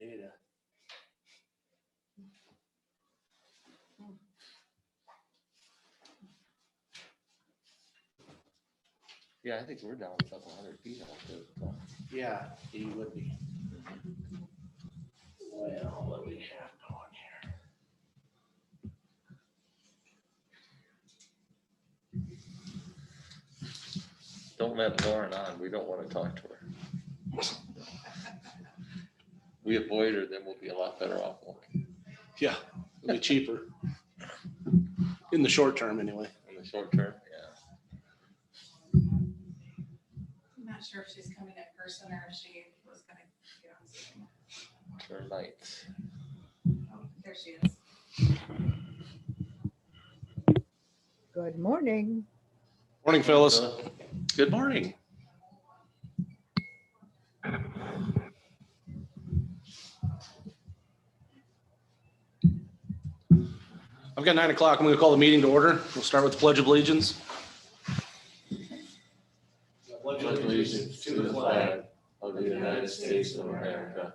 Ada. Yeah, I think we're down a couple hundred feet out there. Yeah, he would be. Well, what do we have going here? Don't let Lauren on. We don't want to talk to her. We avoid her, then we'll be a lot better off. Yeah, it'll be cheaper. In the short term, anyway. In the short term, yeah. I'm not sure if she's coming in person or if she was gonna get on Zoom. Turn lights. Oh, there she is. Good morning. Morning, Phyllis. Good morning. I've got 9 o'clock. I'm going to call the meeting to order. We'll start with the Pledge of Allegiance. Pledge allegiance to the flag of the United States of America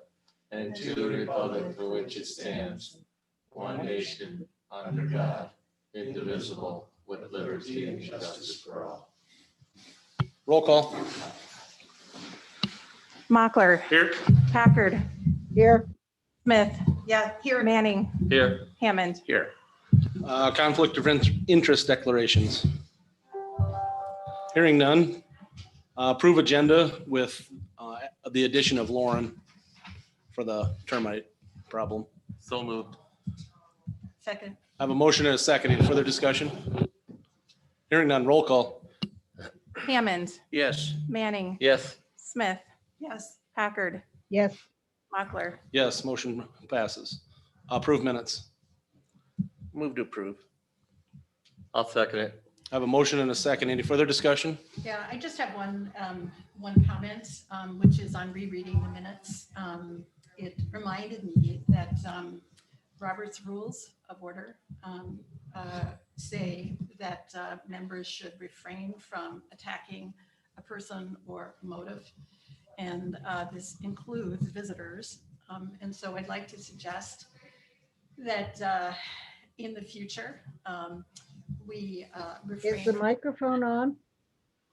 and to the republic for which it stands, one nation, under God, indivisible, with liberty and justice for all. Roll call. Mockler, Here. Packard, Here, Smith. Yeah, here. Manning, Here. Hammond. Here. Conflict of interest declarations. Hearing none. Approve agenda with the addition of Lauren for the termite problem. So moved. Second. I have a motion and a second. Any further discussion? Hearing none. Roll call. Hammond, Yes. Manning, Yes. Smith. Yes. Packard, yes, Mockler. Yes, motion passes. Approve minutes. Move to approve. I'll second it. I have a motion and a second. Any further discussion? Yeah, I just have one comment, which is on rereading the minutes. It reminded me that Robert's Rules of Order say that members should refrain from attacking a person or motive. And this includes visitors. And so I'd like to suggest that in the future, we refrain. is the microphone on?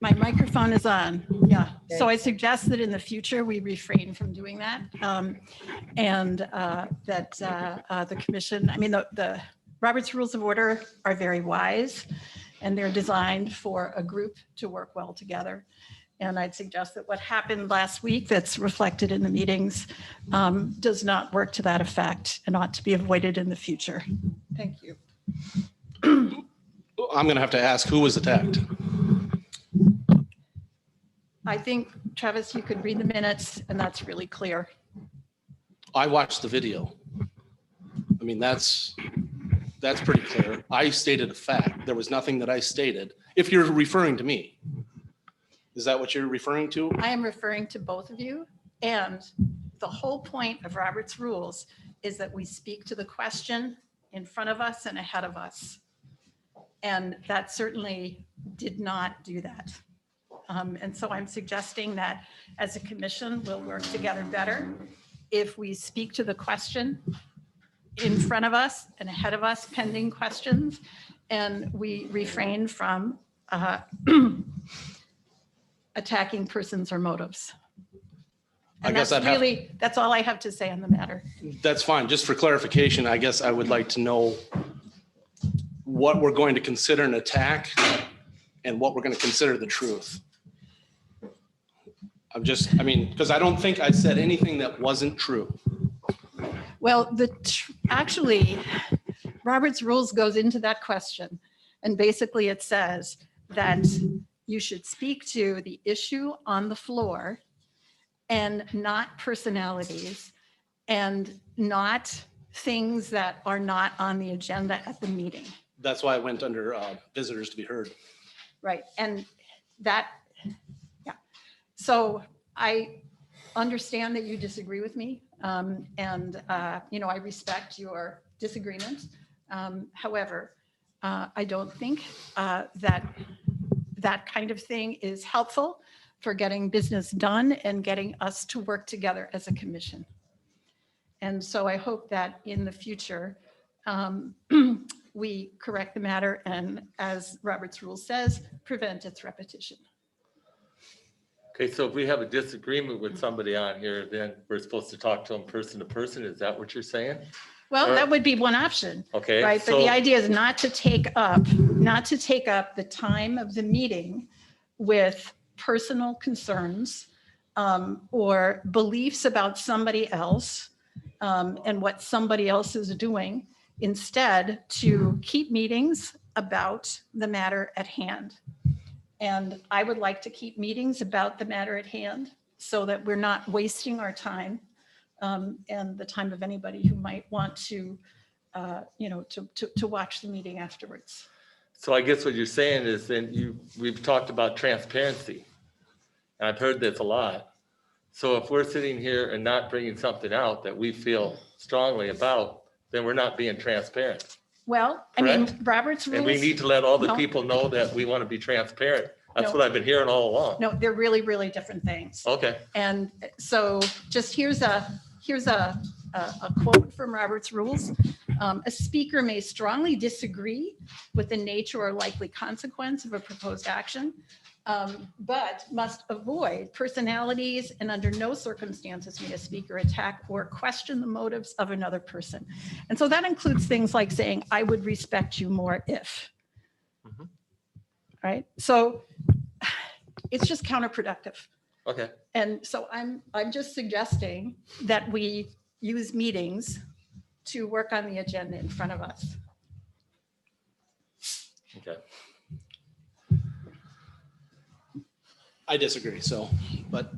My microphone is on, yeah. So I suggest that in the future, we refrain from doing that. And that the commission, I mean, the Robert's Rules of Order are very wise, and they're designed for a group to work well together. And I'd suggest that what happened last week that's reflected in the meetings does not work to that effect and ought to be avoided in the future. Thank you. I'm going to have to ask who was attacked. I think, Travis, you could read the minutes, and that's really clear. I watched the video. I mean, that's pretty clear. I stated a fact. There was nothing that I stated. If you're referring to me, is that what you're referring to? I am referring to both of you. And the whole point of Robert's Rules is that we speak to the question in front of us and ahead of us. And that certainly did not do that. And so I'm suggesting that as a commission, we'll work together better if we speak to the question in front of us and ahead of us, pending questions, and we refrain from attacking persons or motives. I And guess that's really, that's all I have to say on the matter. That's fine. Just for clarification, I guess I would like to know what we're going to consider an attack and what we're going to consider the truth. Because I don't think I said anything that wasn't true. Well, actually, Robert's Rules goes into that question. And basically it says that you should speak to the issue on the floor and not personalities and not things that are not on the agenda at the meeting. That's why I went under visitors to be heard. Right. And that, yeah. So I understand that you disagree with me. And I respect your disagreement. However, I don't think that kind of thing is helpful for getting business done and getting us to work together as a commission. And so I hope that in the future, we correct the matter and, as Robert's rule says, prevent its repetition. Okay, so if we have a disagreement with somebody on here, then we're supposed to talk to them person to person. Is that what you're saying? Well, that would be one option, Okay. right? But the idea is not to take up the time of the meeting with personal concerns or beliefs about somebody else and what somebody else is doing. Instead, to keep meetings about the matter at hand. And I would like to keep meetings about the matter at hand so that we're not wasting our time and the time of anybody who might want to, to watch the meeting afterwards. So I guess what you're saying is then we've talked about transparency. And I've heard this a lot. So if we're sitting here and not bringing something out that we feel strongly about, then we're not being transparent. Well, I mean, Correct. Robert's rules. And we need to let all the No. people know that we want to be transparent. That's No. what I've been hearing all along. No, they're really, really different things. Okay, And so just here's a quote from Robert's rules. A speaker may strongly disagree with the nature or likely consequence of a proposed action, but must avoid personalities and under no circumstances may a speaker attack or question the motives of another person. And so that includes things like saying, I would respect you more if. Mhm. Right? So it's just counterproductive. okay. And so I'm just suggesting that we use meetings to work on the agenda in front of us. Okay. I disagree, so, but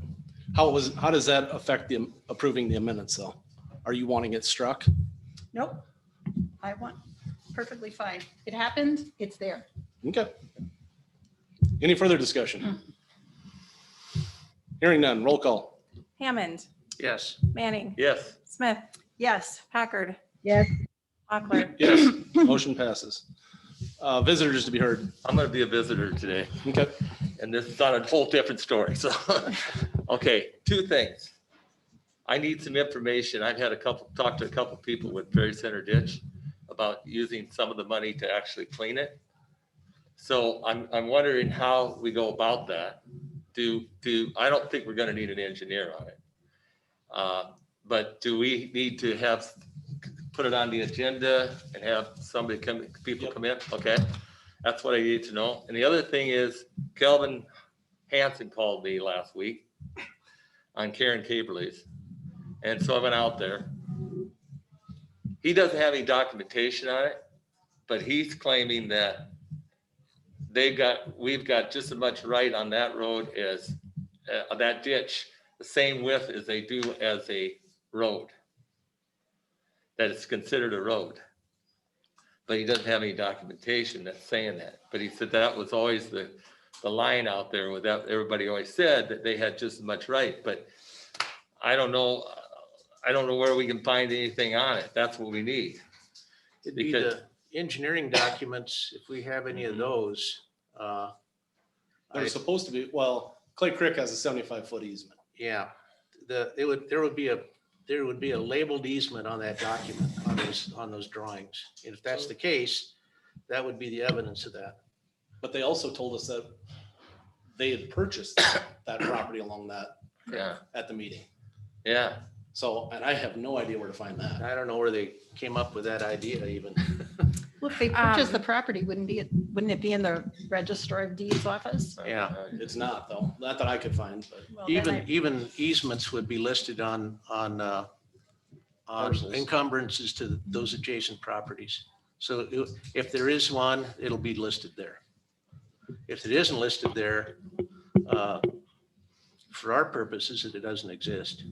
how does that affect the approving the amendments though? Are you wanting it struck? Nope. I want, perfectly fine. It happened, it's there. Okay. Any further discussion? Hearing none, roll call. Hammond, Yes. Manning, Yes. Smith, Yes. Packard, Yes, Mochler. Yes, motion passes. Visitors to be heard. I'm going to be a visitor today. Okay. And this is on a whole different story. So, okay, two things. I need some information. I've had talked to a couple people with Ferry Center Ditch about using some of the money to actually clean it. So I'm wondering how we go about that. I don't think we're going to need an engineer on it. But do we need to put it on the agenda and have people come in? Okay, that's what I need to know. And the other thing is Kelvin Hansen called me last week on Karen Caberly's. And so I went out there. He doesn't have any documentation on it, but he's claiming that we've got just as much right on that road as that ditch, the same width as they do as a road. That it's considered a road. But he doesn't have any documentation that's saying that. But he said that was always the line out there with that. Everybody always said that they had just as much right, but I don't know where we can find anything on it. That's what we need. It'd be Because- the engineering documents, if we have any of those. There's supposed to be, well, Clay Creek has a 75-foot easement. Yeah, there would be a labeled easement on that document, on those drawings. And if that's the case, that would be the evidence of that. But they also told us that they had purchased that property along that Yeah, at the meeting. yeah. So, and I have no idea where to find that. I don't know where they came up with that idea even. Well, if they purchased the property, wouldn't it be in the Register of Deeds office? Yeah. It's not though, not that I could find, but Well, then Even easements would be listed on Parcels. encumbrances to those adjacent properties. So if there is one, it'll be listed there. If it isn't listed there, for our purposes, it doesn't exist.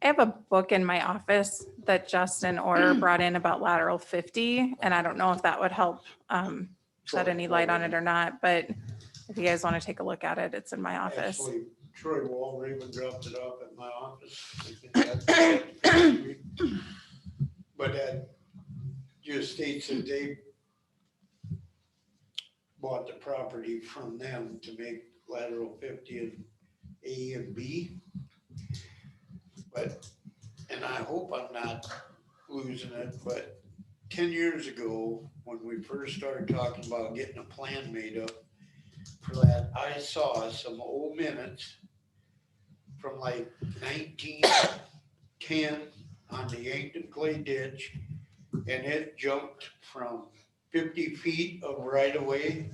I have a book in my office that Justin Orr brought in about lateral 50, and I don't know if that would help shed any light on it or not, but if you guys want to take a look at it, it's in my office. Actually, Troy Walraven dropped it off at my office. I think that's- But that just states that they bought the property from them to make lateral 50 and A and B. But, and I hope I'm not losing it, but 10 years ago, when we first started talking about getting a plan made up for that, I saw some old minutes from like 1910 on the Yankton Clay Ditch, and it jumped from 50 feet of right of way,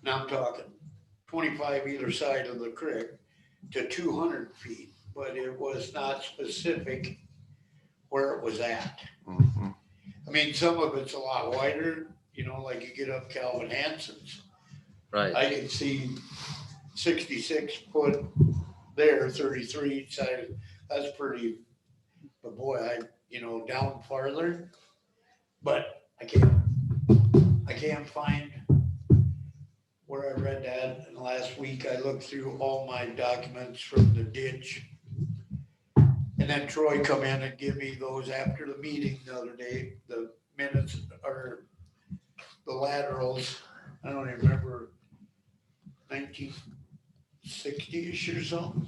now I'm talking 25 either side of the creek, to 200 feet, but it was not specific where it was at. Mhm. I mean, some of it's a lot wider, like you get up Calvin Hanson's. Right. I can see 66 foot there, 33 side, that's pretty, but boy, down farther, but I can't find where I read that. And last week I looked through all my documents from the ditch. And then Troy come in and give me those after the meeting the other day, the minutes or the laterals. I don't even remember, 1960-ish or something.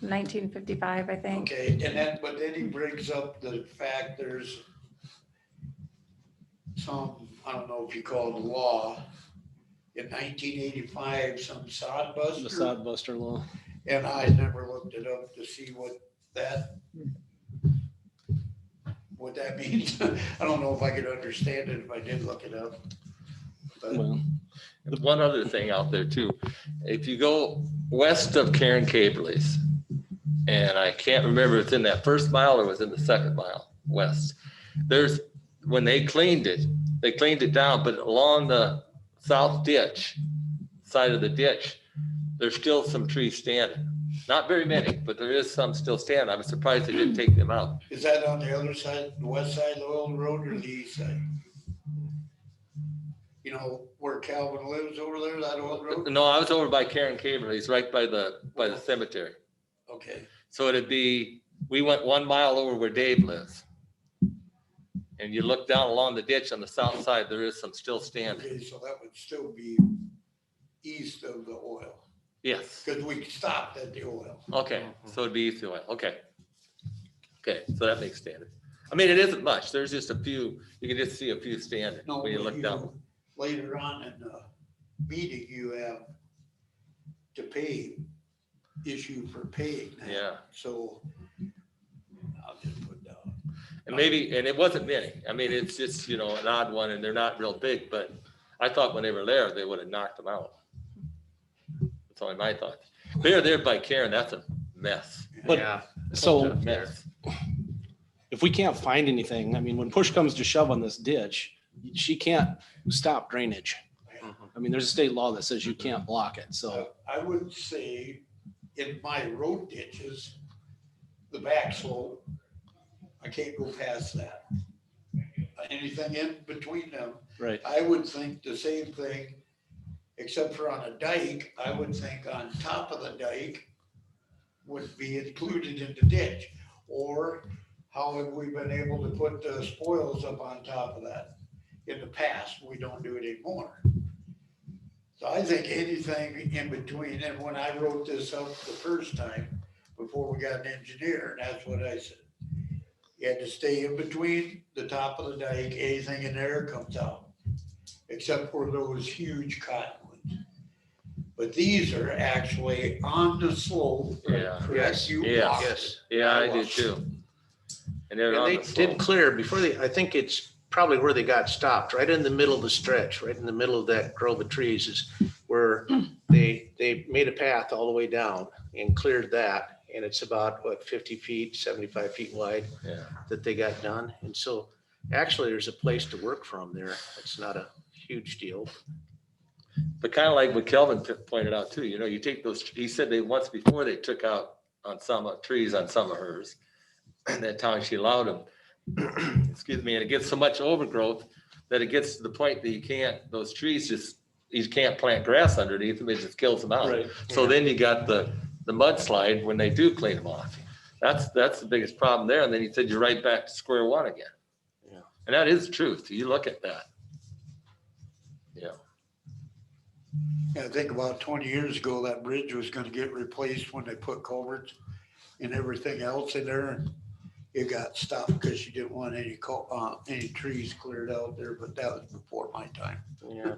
1955, I think. Okay, but then he brings up the fact there's some, I don't know if you call it law, in 1985, some sod The buster. sod buster law. And I never looked it up to see what that means. I don't know if I could understand it if I did look it up. But Well, And one other thing out there too, if you go west of Karen Caberly's, and I can't remember if it's in that first mile or was in the second mile west, when they cleaned it down, but along the south ditch, side of the ditch, there's still some trees standing. Not very many, but there is some still standing. I was surprised they didn't take them out. is that on the other side, the west side of the old road or the east side? Where Calvin lives over there, that old road? No, I was over by Karen Caberly's, right by the cemetery. Okay, So we went 1 mile over where Dave lives. And you look down along the ditch on the south side, there is some still standing. okay, so that would still be east of the oil, Yes. because we stopped at the oil. Okay, so it'd be east of the oil. Okay. Okay, so that makes standard. I mean, it isn't much. There's just a few, you can just see a few standing No, when you but look down. later on in the meeting, you have to pay, issue for paying that. Yeah. So I'll just put down. And it wasn't many. I mean, it's just, an odd one and they're not real big, but I thought when they were there, they would have knocked them out. That's only my thought. They're there by Karen, that's a mess. But Yeah. so A mess. if we can't find anything, I mean, when push comes to shove on this ditch, she can't stop drainage. I mean, there's a state law that says you can't block it. So I would say in my road ditches, the back slope, I can't go past that. Anything in between them, right. I would think the same thing, except for on a dike, I would think on top of the dike would be included in the ditch. Or how have we been able to put the spoils up on top of that? In the past, we don't do it anymore. So I think anything in between, and when I wrote this up the first time, before we got an engineer, and that's what I said. You had to stay in between the top of the dike, anything in there comes out, except for those huge cottonwoods. But these are actually on the slope. Yeah. Correct? You Yes. walk Yes. it. Yeah, I do too. And they're And on they the did slope. clear before I think it's probably where they got stopped, right in the middle of the stretch, right in the middle of that grove of trees is where they made a path all the way down and cleared that. And it's about 50 feet, 75 feet wide Yeah. that they got done. And so actually there's a place to work from there. It's not a huge deal. But kind of like what Kelvin pointed out too, you take those, he said they once before they took out on some trees on some of hers. And that time she allowed them, excuse me, and it gets so much overgrowth that it gets to the point that those trees you can't plant grass underneath them, it just kills them out. Right. So then you got the mudslide when they do clean them off. That's the biggest problem there. And then he said, you're right back to square one again. Yeah. And that is the truth. You look at that. Yeah. I think about 20 years ago, that bridge was gonna get replaced when they put culverts and everything else in there. it got stopped because she didn't want any trees cleared out there, but that was before my time. Yeah,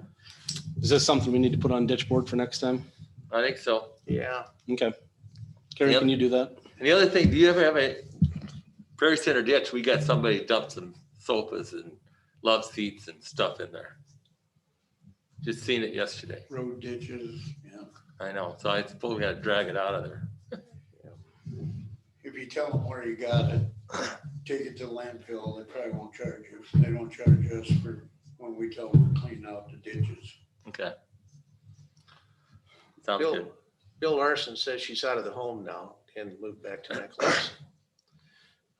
Is this something we need to put on ditch board for next time? I think so. yeah. Okay. Karen, Yep. can you do that? And the other thing, do you ever have a Prairie Center ditch? We got somebody dumped some sofas and love seats and stuff in there. Just seen it yesterday. Road ditches, yeah. I know. So I suppose we had to drag it out of there. If you tell them where you got it, take it to the landfill, they probably won't charge you. They don't charge us for when we tell them to clean out the ditches. Okay. Sounds good. Bill Larson says she's out of the home now and moved back to Necklace.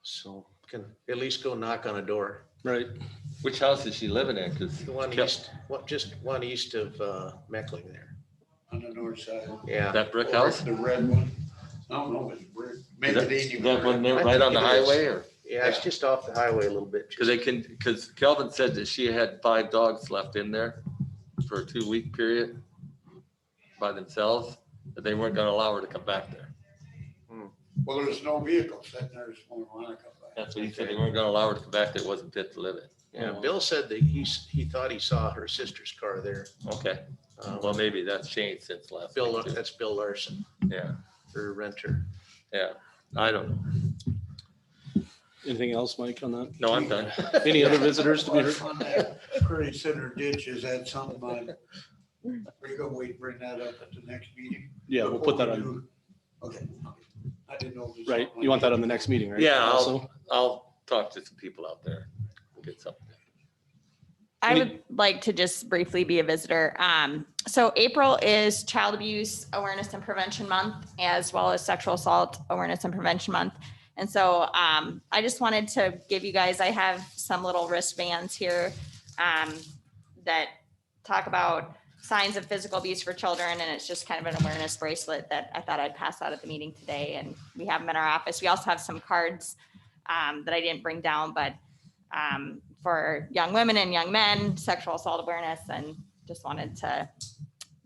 So can at least go knock on a door. Right. Which house is she living in? Because The one east, just one east of Meckling there. On the north side. Yeah. that brick Or house? The red one. I don't know, it's brick. Is Maybe that, they is ain't that even one there red. right on the I think it is. highway, or? Yeah, it's just off the highway a little bit. Because Kelvin said that she had 5 dogs left in there for a 2-week period by themselves, that they weren't gonna allow her to come back there. Well, there's no vehicle sitting there, just won't want to come back. That's what he said. They weren't gonna allow her to come back there. It wasn't fit to live in. Yeah, Bill said that he thought he saw her sister's car there. Okay. Well, maybe that's changed since last Bill, week too. that's Bill Larson, Yeah, her renter. yeah. I don't know. Anything else, Mike, on that? No, I'm done. Any other visitors to be heard? On that Prairie Center ditch, is that something on, are you gonna wait, and bring that up at the next meeting? Yeah, we'll put that Before we on, do- Okay, I didn't know. if there's right? something You want that like on the next meeting, right? Yeah, Also? I'll talk to some people out there. We'll get something. I would like to just briefly be a visitor. So April is Child Abuse Awareness and Prevention Month, as well as Sexual Assault Awareness and Prevention Month. And so I just wanted to give you guys, I have some little wristbands here that talk about signs of physical abuse for children. And it's just kind of an awareness bracelet that I thought I'd pass out at the meeting today. And we have them in our office. We also have some cards that I didn't bring down, but for young women and young men, sexual assault awareness, and just wanted to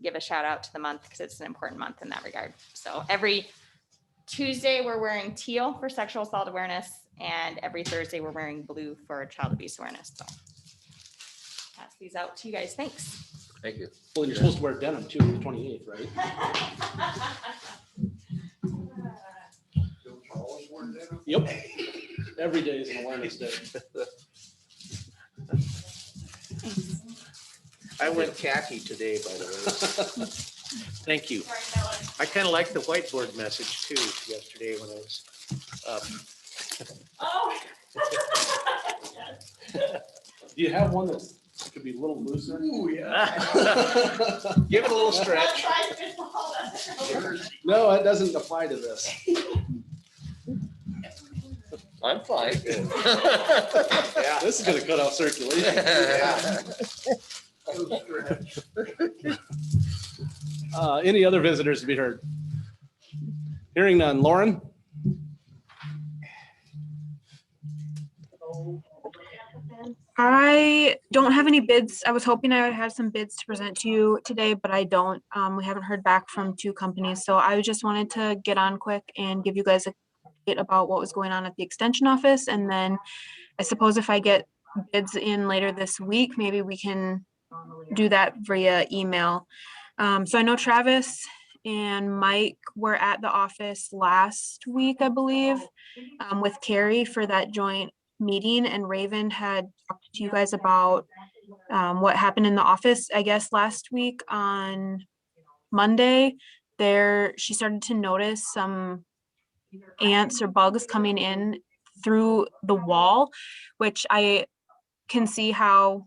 give a shout out to the month because it's an important month in that regard. So every Tuesday, we're wearing teal for sexual assault awareness, and every Thursday, we're wearing blue for child abuse awareness. So pass these out to you guys. Thanks. Thank you. Well, you're supposed to wear denim too, the 28th, right? Don't you always wear that? Yep. Every day is an awareness day. I went khaki today, by the way. Thank you. I kind of liked the whiteboard message too yesterday when I was up. Oh. Do you have one that could be a little looser? Ooh, yeah. Give it a little stretch. No, it doesn't apply to this. I'm fine. Yeah. This is gonna cut out circulation. Yeah. Any other visitors to be heard? Hearing none. Lauren? I don't have any bids. I was hoping I would have some bids to present to you today, but I don't. We haven't heard back from 2 companies. So I just wanted to get on quick and give you guys a bit about what was going on at the extension office. And then I suppose if I get bids in later this week, maybe we can do that via email. So I know Travis and Mike were at the office last week, I believe, with Carrie for that joint meeting, and Raven had talked to you guys about what happened in the office, I guess, last week on Monday. She started to notice some ants or bugs coming in through the wall, which I can see how,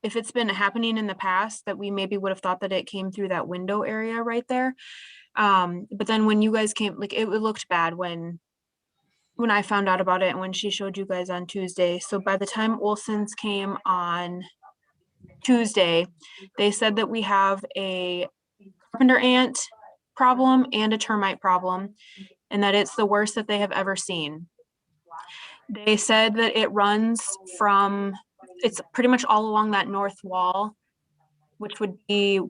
if it's been happening in the past, that we maybe would have thought that it came through that window area right there. But then when you guys came, like, it looked bad when I found out about it and when she showed you guys on Tuesday. So by the time Olson's came on Tuesday, they said that we have a carpenter ant problem and a termite problem, and that it's the worst that they have ever seen. They said that it runs from, it's pretty much all along that north wall, which would be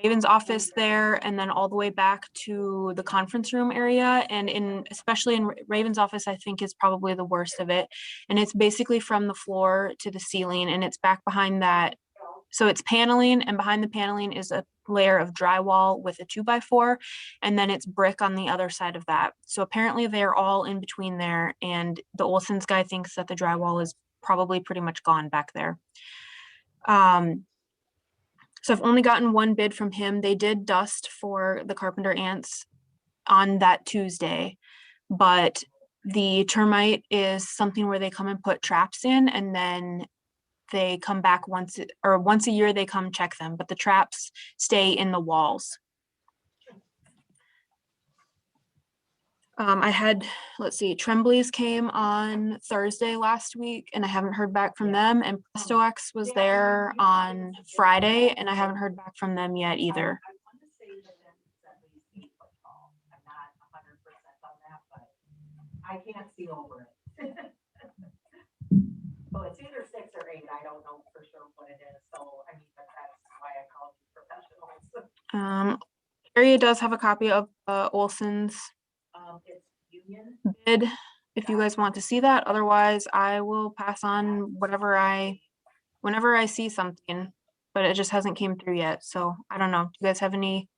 Raven's office there and then all the way back to the conference room area. And especially in Raven's office, I think is probably the worst of it. And it's basically from the floor to the ceiling, and it's back behind that. So it's paneling, and behind the paneling is a layer of drywall with a 2x4, and then it's brick on the other side of that. So apparently they're all in between there, and the Olson's guy thinks that the drywall is probably pretty much gone back there. So I've only gotten one bid from him. They did dust for the carpenter ants on that Tuesday, but the termite is something where they come and put traps in, and then they come back once a year they come check them, but the traps stay in the walls. I had, let's see, Tremblay's came on Thursday last week and I haven't heard back from them, and Presto X was there on Friday and I haven't heard back from them yet either. I can't see over it. Well, it's either 6 or 8. I don't know for sure what it is. So, I mean, but that's why I call you professionals. Area does have a copy of Olson's It's union. bid if you guys want to see that. Otherwise, I will pass on whenever I see something, but it just hasn't came through yet. So I don't know. Do you guys have any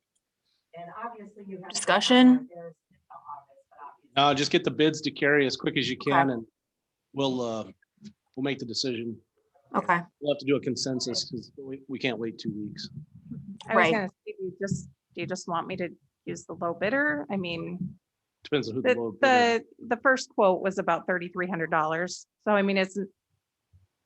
And obviously you have discussion? Just get the bids to Carrie as quick as you can, Okay. and we'll make the decision. Okay. We'll have to do a consensus because we can't wait 2 weeks. I was Right. gonna say, do you just want me to use the low bidder? I mean, Depends on who the low bidder. the first quote was about $3,300. So I mean, it's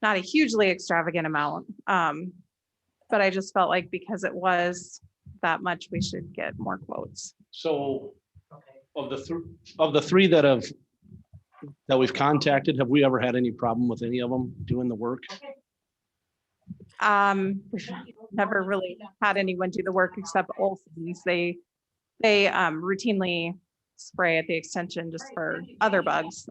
not a hugely extravagant amount. But I just felt like because it was that much, we should get more quotes. So of the three that we've contacted, have we ever had any problem with any of them doing the work? We've never really had anyone do the work except Olson's. They routinely spray at the extension just for other bugs.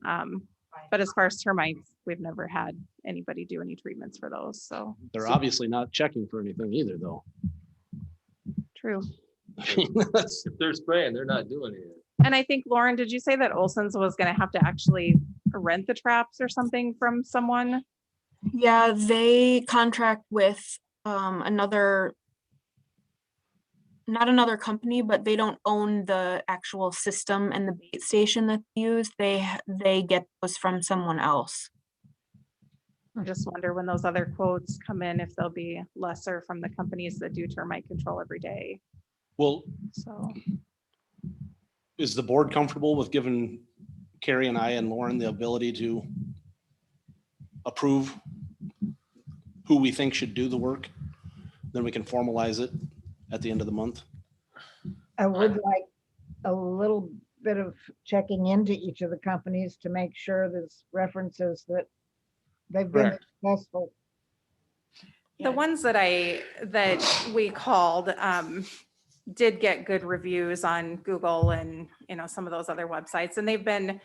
But as far as termites, we've never had anybody do any treatments for those. So They're obviously not checking for anything either, though. true. If they're spraying, they're not doing it. And I think, Lauren, did you say that Olson's was going to have to actually rent the traps or something from someone? Yeah, they contract with not another company, but they don't own the actual system and the bait station that they use. They get those from someone else. I just wonder when those other quotes come in, if they'll be lesser from the companies that do termite control every day. Well, So is the board comfortable with giving Carrie and I and Lauren the ability to approve who we think should do the work? Then we can formalize it at the end of the month. I would like a little bit of checking into each of the companies to make sure there's references that they've been Correct. successful. the ones that we called did get good reviews on Google and, some of those other websites, and they've been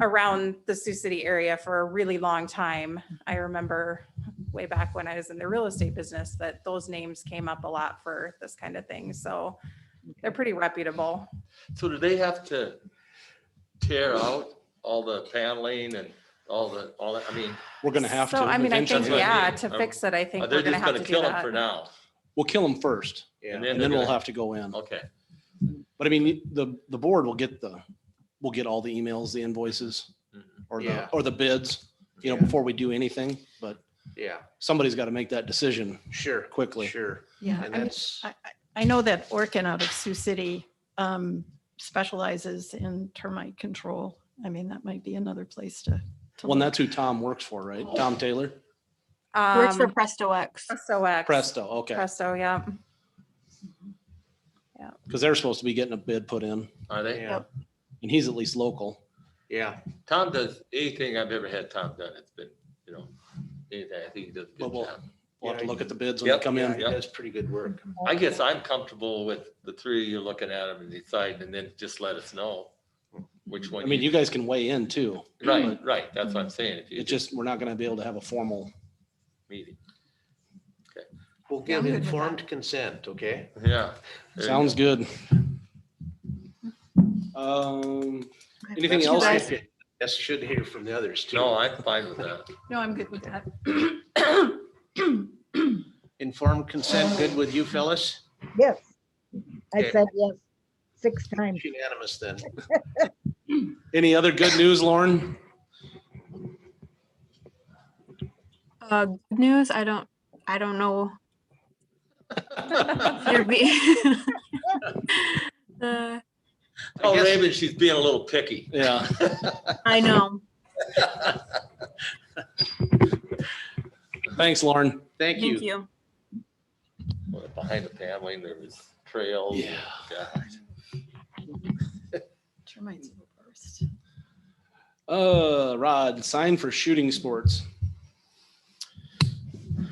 around the Sioux City area for a really long time. I remember way back when I was in the real estate business that those names came up a lot for this kind of thing. So they're pretty reputable. So do they have to tear out all the paneling and all that? I mean, We're gonna have to. So, I mean, I think, eventually. yeah, to fix it, I think they're we're gonna just have gonna to do kill them for that. now. We'll kill them first, Yeah. and then they're we'll gonna- have to go in. Okay. But I mean, the board will get all the emails, the invoices, Mhm. Yeah. or the bids, Yeah. before we do anything, but Yeah, somebody's got to make that decision sure. quickly. Sure. Yeah, And I mean, that's, I know that Orkin out of Sioux City specializes in termite control. I mean, that might be another place to. Well, and look. that's who Tom works for, right? Tom Taylor? Works for Um, Presto X. Presto X. Presto, okay. Presto, yeah. Because they're supposed to be getting a bid put in, Are they? yeah, and he's at least local. yeah. Tom does anything I've ever had Tom done. It's been, anything. I think he does a But good we'll job. have to Yeah, look at the bids when they Yep, come Yeah, in. he does pretty good work. I guess I'm comfortable with the three. You're looking at them and deciding, and then just let us know which one. I mean, you guys can weigh in too. Right. That's what I'm saying. If you It just, we're not going to be able to have a formal, meeting. We'll Yeah, give I'm good with informed that. consent, okay? Yeah. Sounds good. Anything You else? guys- Yes, should hear from the others too. No, I'm fine with that. No, I'm good with that. Informed consent, good with you, Phyllis? Yes, I Okay. said yes 6 times. Unanimous then. Any other good news, Lauren? Good news, I don't know. You're be- Uh, Oh, guess- Raven, she's being a little picky. Yeah. I know. Thanks, Lauren. Thank Thank you. you. Behind the paneling, there was trails. Yeah. God. Termites will burst. Rod, sign for shooting sports.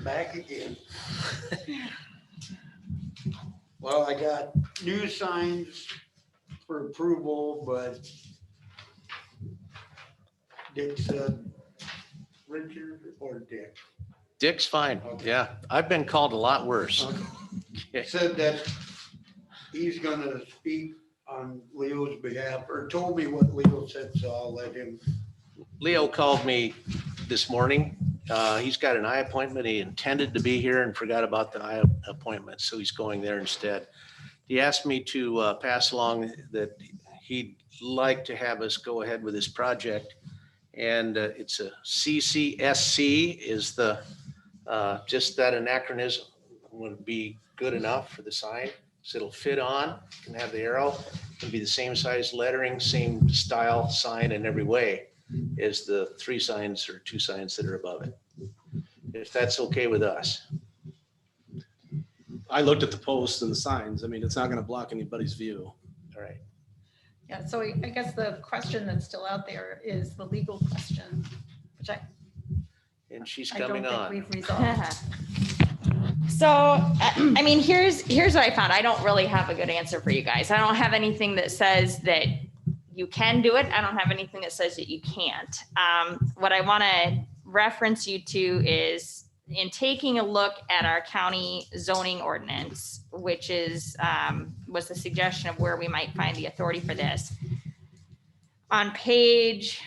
Back again. Well, I got new signs for approval, but Dick said, Richard or Dick? Dick's fine. Okay. Yeah, I've been called a lot worse. Okay. Said that he's gonna speak on Leo's behalf, or told me what Leo said, so I'll let him. Leo called me this morning. He's got an eye appointment. He intended to be here and forgot about the eye appointment, so he's going there instead. He asked me to pass along that he'd like to have us go ahead with this project. And it's a CCSC is the, just that anachronism would be good enough for the sign. So it'll fit on, can have the arrow, can be the same size lettering, same style sign in every way as the 3 signs or 2 signs that are above it. If that's okay with us. I looked at the posts and the signs. I mean, it's not going to block anybody's view. All right. Yeah, so I guess the question that's still out there is the legal question, which And she's I don't coming think on. we've resolved. So, I mean, here's what I found. I don't really have a good answer for you guys. I don't have anything that says that you can do it. I don't have anything that says that you can't. What I want to reference you to is in taking a look at our county zoning ordinance, which is, was the suggestion of where we might find the authority for this. On page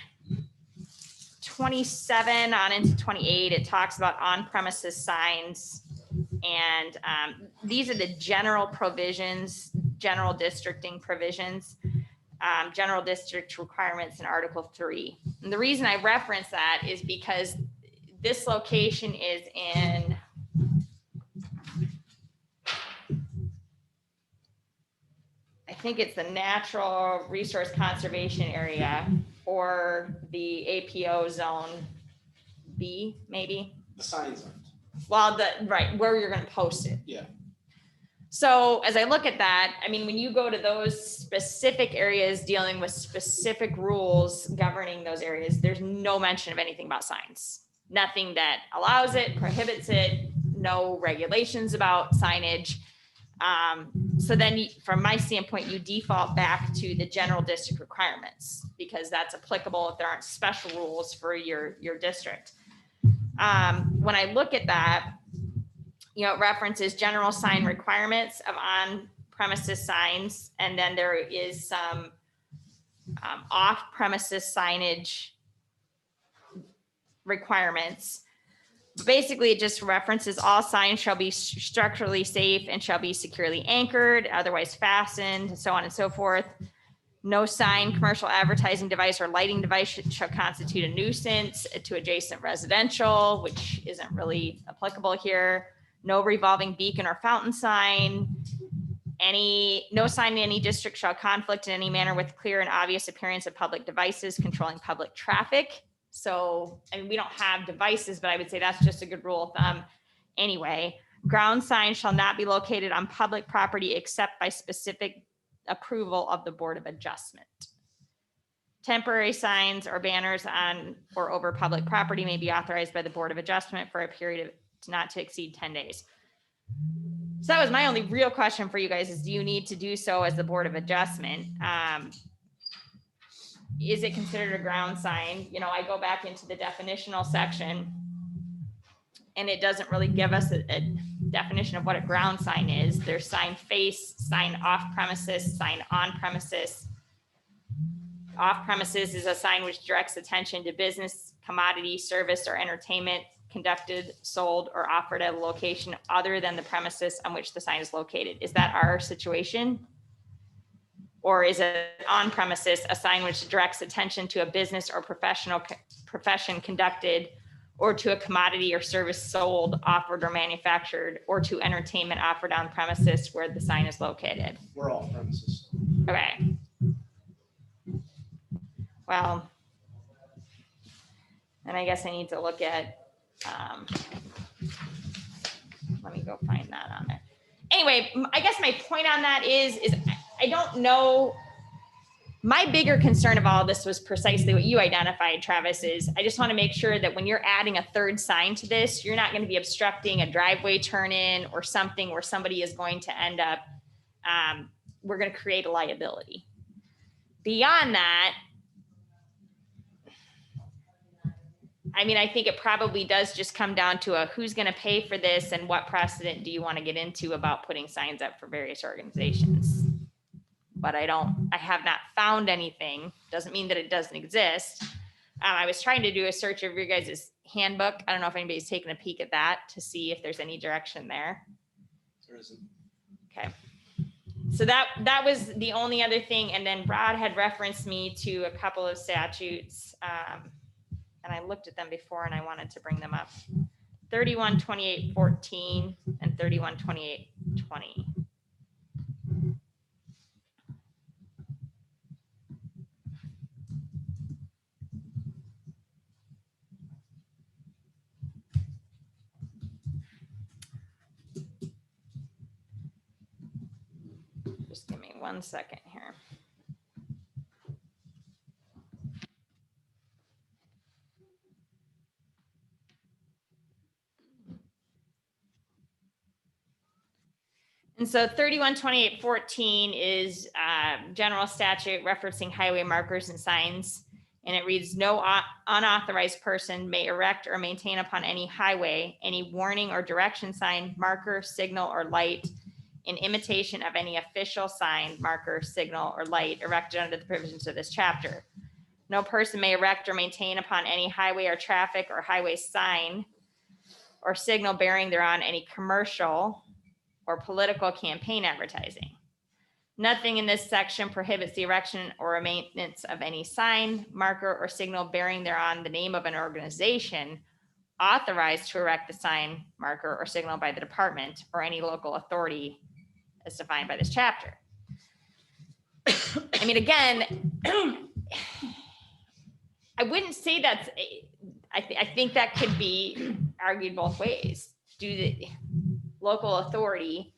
27 on into 28, it talks about on-premises signs. And these are the general provisions, general districting provisions, general district requirements in Article 3. And the reason I reference that is because this location is in I think it's the natural resource conservation area or the APO zone B, maybe. The signs aren't. Well, right, where you're gonna post it. Yeah. So as I look at that, I mean, when you go to those specific areas dealing with specific rules governing those areas, there's no mention of anything about signs. Nothing that allows it, prohibits it, no regulations about signage. So then from my standpoint, you default back to the general district requirements because that's applicable if there aren't special rules for your district. When I look at that, you know, it references general sign requirements of on-premises signs, and then there is some off-premises signage requirements. Basically, it just references all signs shall be structurally safe and shall be securely anchored, otherwise fastened, and so on and so forth. No sign, commercial advertising device or lighting device shall constitute a nuisance to adjacent residential, which isn't really applicable here. No revolving beacon or fountain sign. No sign in any district shall conflict in any manner with clear and obvious appearance of public devices controlling public traffic. So, I mean, we don't have devices, but I would say that's just a good rule of thumb anyway. Ground signs shall not be located on public property except by specific approval of the Board of Adjustment. Temporary signs or banners on or over public property may be authorized by the Board of Adjustment for a period of not to exceed 10 days. So that was my only real question for you guys is, do you need to do so as the Board of Adjustment? Is it considered a ground sign? You know, I go back into the definitional section and it doesn't really give us definition of what a ground sign is. There's sign face, sign off premises, sign on premises. Off premises is a sign which directs attention to business, commodity, service, or entertainment conducted, sold, or offered at a location other than the premises on which the sign is located. Is that our situation? Or is it on premises, a sign which directs attention to a business or profession conducted, or to a commodity or service sold, offered, or manufactured, or to entertainment offered on premises where the sign is located? We're off premises. Okay. Well, and I guess I need to look at, let me go find that on there. Anyway, I guess my point on that is I don't know. My bigger concern of all of this was precisely what you identified, Travis, is I just want to make sure that when you're adding a third sign to this, you're not going to be obstructing a driveway turn in or something where somebody is going to end up, we're going to create a liability. Beyond that, I mean, I think it probably does just come down to a who's going to pay for this and what precedent do you want to get into about putting signs up for various organizations. But I have not found anything. Doesn't mean that it doesn't exist. I was trying to do a search of your guys' handbook. I don't know if anybody's taken a peek at that to see if there's any direction there. There isn't. Okay. So that was the only other thing. And then Rod had referenced me to a couple of statutes. And I looked at them before and I wanted to bring them up. 312814 and 312820. Just give me 1 second here. And so 312814 is general statute referencing highway markers and signs. And it reads, no unauthorized person may erect or maintain upon any highway any warning or direction sign, marker, signal, or light in imitation of any official sign, marker, signal, or light erected under the provisions of this chapter. No person may erect or maintain upon any highway or traffic or highway sign or signal bearing thereon any commercial or political campaign advertising. Nothing in this section prohibits the erection or maintenance of any sign, marker, or signal bearing thereon the name of an organization authorized to erect the sign, marker, or signal by the department or any local authority as defined by this chapter. I mean, again, I wouldn't say that's, I think that could be argued both ways. Do the local authority.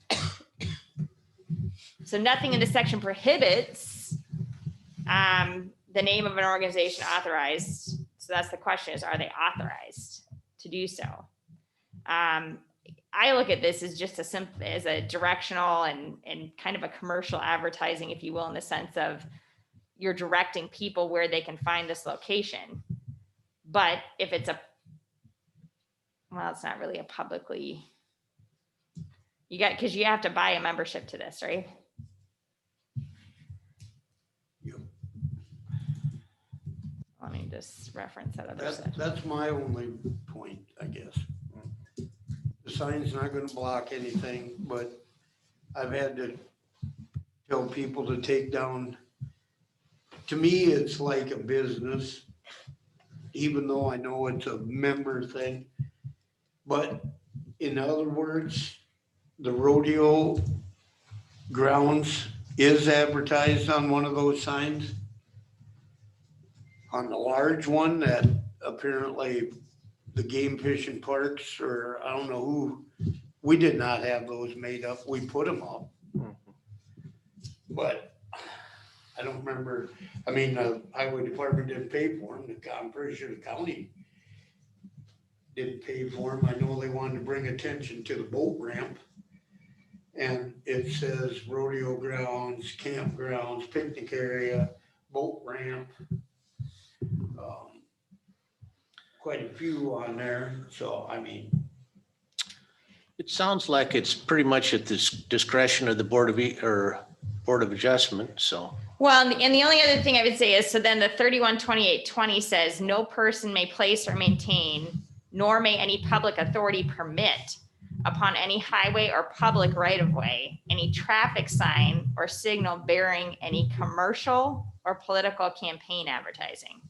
So nothing in this section prohibits the name of an organization authorized. So that's the question is, are they authorized to do so? I look at this as just as a directional and kind of a commercial advertising, if you will, in the sense of you're directing people where they can find this location. But if it's well, it's not really a publicly, because you have to buy a membership to this, right? Yep. Let me just reference that other section. That's my only point, I guess. The sign's not gonna block anything, but I've had to tell people to take down, to me, it's like a business, even though I know it's a member thing. But in other words, the rodeo grounds is advertised on one of those signs. On the large one that apparently the game fishing parks, or I don't know who, we did not have those made up. We put them up. But I don't remember, I mean, the highway department didn't pay for them. I'm pretty sure the county didn't pay for them. I know they wanted to bring attention to the boat ramp. And it says rodeo grounds, campgrounds, picnic area, boat ramp. Quite a few on there. So, I mean. It sounds like it's pretty much at the discretion of the Board of Adjustment, so. Well, and the only other thing I would say is, so then the 312820 says, no person may place or maintain, nor may any public authority permit upon any highway or public right of way, any traffic sign or signal bearing any commercial or political campaign advertising.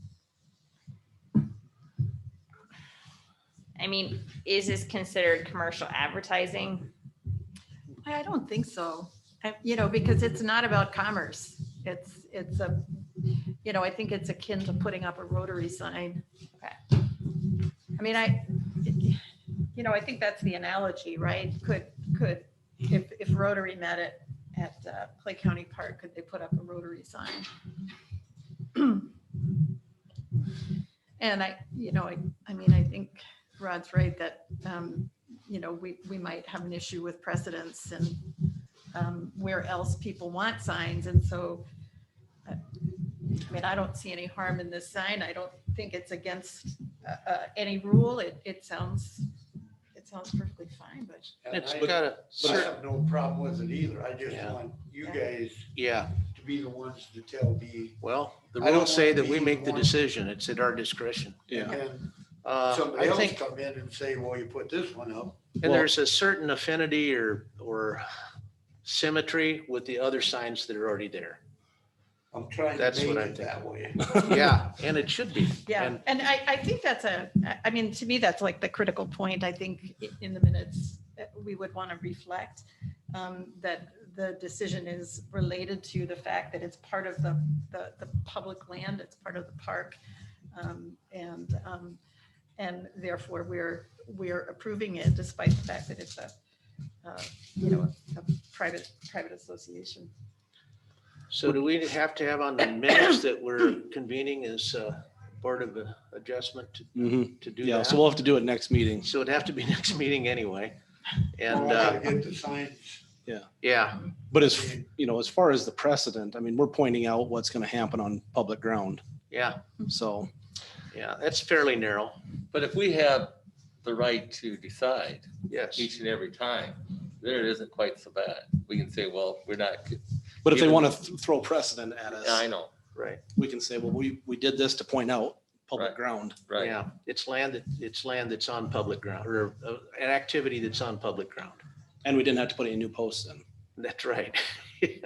I mean, is this considered commercial advertising? I don't think so. You know, because it's not about commerce. It's a, you know, I think it's akin to putting up a Rotary sign. Okay. I mean, you know, I think that's the analogy, right? Could, if Rotary met at Clay County Park, could they put up a Rotary sign? And you know, I mean, I think Rod's right that, you know, we might have an issue with precedents and where else people want signs. And so, I mean, I don't see any harm in this sign. I don't think it's against any rule. It sounds perfectly fine, but. And It's I got I have no problem with it either. I just Yeah. want you guys yeah, to be the ones to tell me. well, the I don't rules say wanna that we be make the one- decision. It's at our discretion. Yeah. And I somebody else think, come in and say, well, you put this one up. and there's a certain affinity or symmetry with the other signs that are already there. I'm trying That's to what make I it think. that way. Yeah, and it should be. Yeah, And and I think that's I mean, to me, that's like the critical point. I think in the minutes, we would want to reflect that the decision is related to the fact that it's part of the public land, it's part of the park. And therefore we're approving it despite the fact that it's a, you know, a private association. so do we have to have on the minutes that we're convening as Board of Adjustment Mhm. to do Yeah, that? so we'll have to do it next meeting. So it'd have to be next meeting anyway. And, Well, I gotta get the signs. yeah, But as, you know, as far as the precedent, I mean, we're pointing out what's going to happen on public ground. yeah, So, yeah, that's fairly narrow. But if we have the right to decide Yes. each and every time, then it isn't quite so bad. We can say, well, we're not, but if they Even- want to throw precedent at I us, know, Right, we can say, well, we did this to point out public Right. ground. right? yeah. It's land that's on public ground or an activity that's on public ground. And we didn't have to put any new posts in. That's right.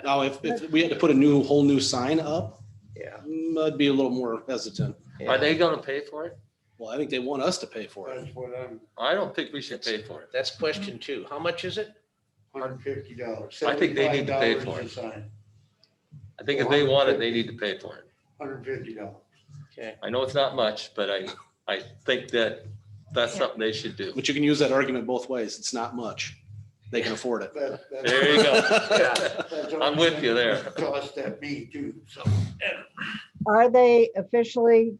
Now, if we had to put a whole new sign up, Yeah. I'd be a little more hesitant. Are they gonna pay for it? Well, I think they want us to pay for it. That's what I'm, I don't think we should pay for it. That's question 2. How much is it? $150. I think they need to pay for $75 a it. sign, I think if they want it, they need to pay for it. $150. Okay. I know it's not much, but I think that that's something they should do. But you can use that argument both ways. It's not much. They can afford it. There you go. I'm with you there. Cost that me too, so. Are they officially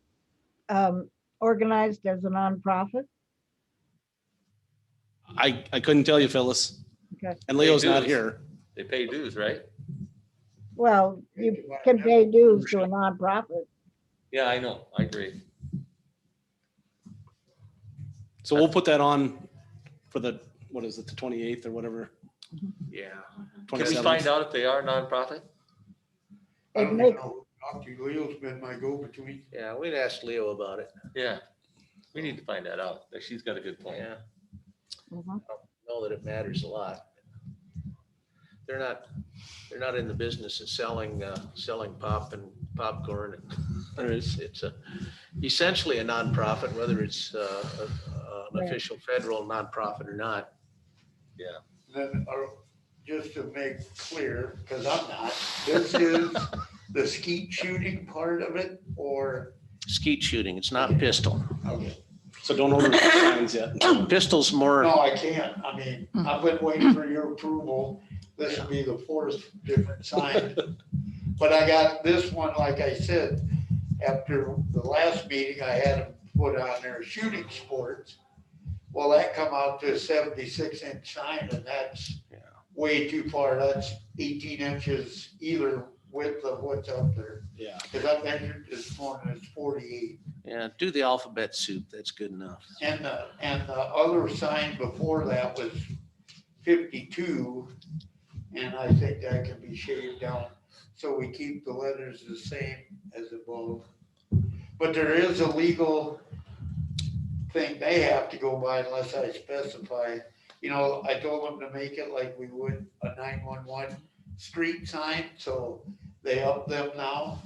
organized as a nonprofit? I couldn't tell you, Phyllis. Okay. And Leo's They not do. here. They pay dues, right? Well, you can pay dues to a nonprofit. Yeah, I know. I agree. So we'll put that on for the, what is it, the 28th or whatever? Yeah. Can we 27th? find out if they are nonprofit? I It don't makes, know. Leo's been my go-between. Yeah, we'd ask Leo about it. Yeah. We need to find that out. She's got a good point. Yeah, Mhm. know that it matters a lot. They're not in the business of selling pop and popcorn. And it's essentially a nonprofit, whether it's an official federal nonprofit or not. Then, just to make clear, because I'm not, this is the skeet shooting part of it, or? Skeet shooting, it's not pistol. Okay. So don't order signs yet. Pistol's more, No, I can't. I mean, I've been waiting for your approval. This will be the 4th different sign. But I got this one, like I said, after the last meeting, I had them put on their shooting sports. Well, that come out to a 76-inch sign, and that's way too far. That's 18 inches either width of what's up there. Yeah. Because I measured this morning, it's 48. yeah, do the alphabet soup, that's good enough. And the other sign before that was 52, and I think that can be shaved down. So we keep the letters the same as above. But there is a legal thing they have to go by unless I specify. You know, I told them to make it like we would a 911 street sign, so they up them now.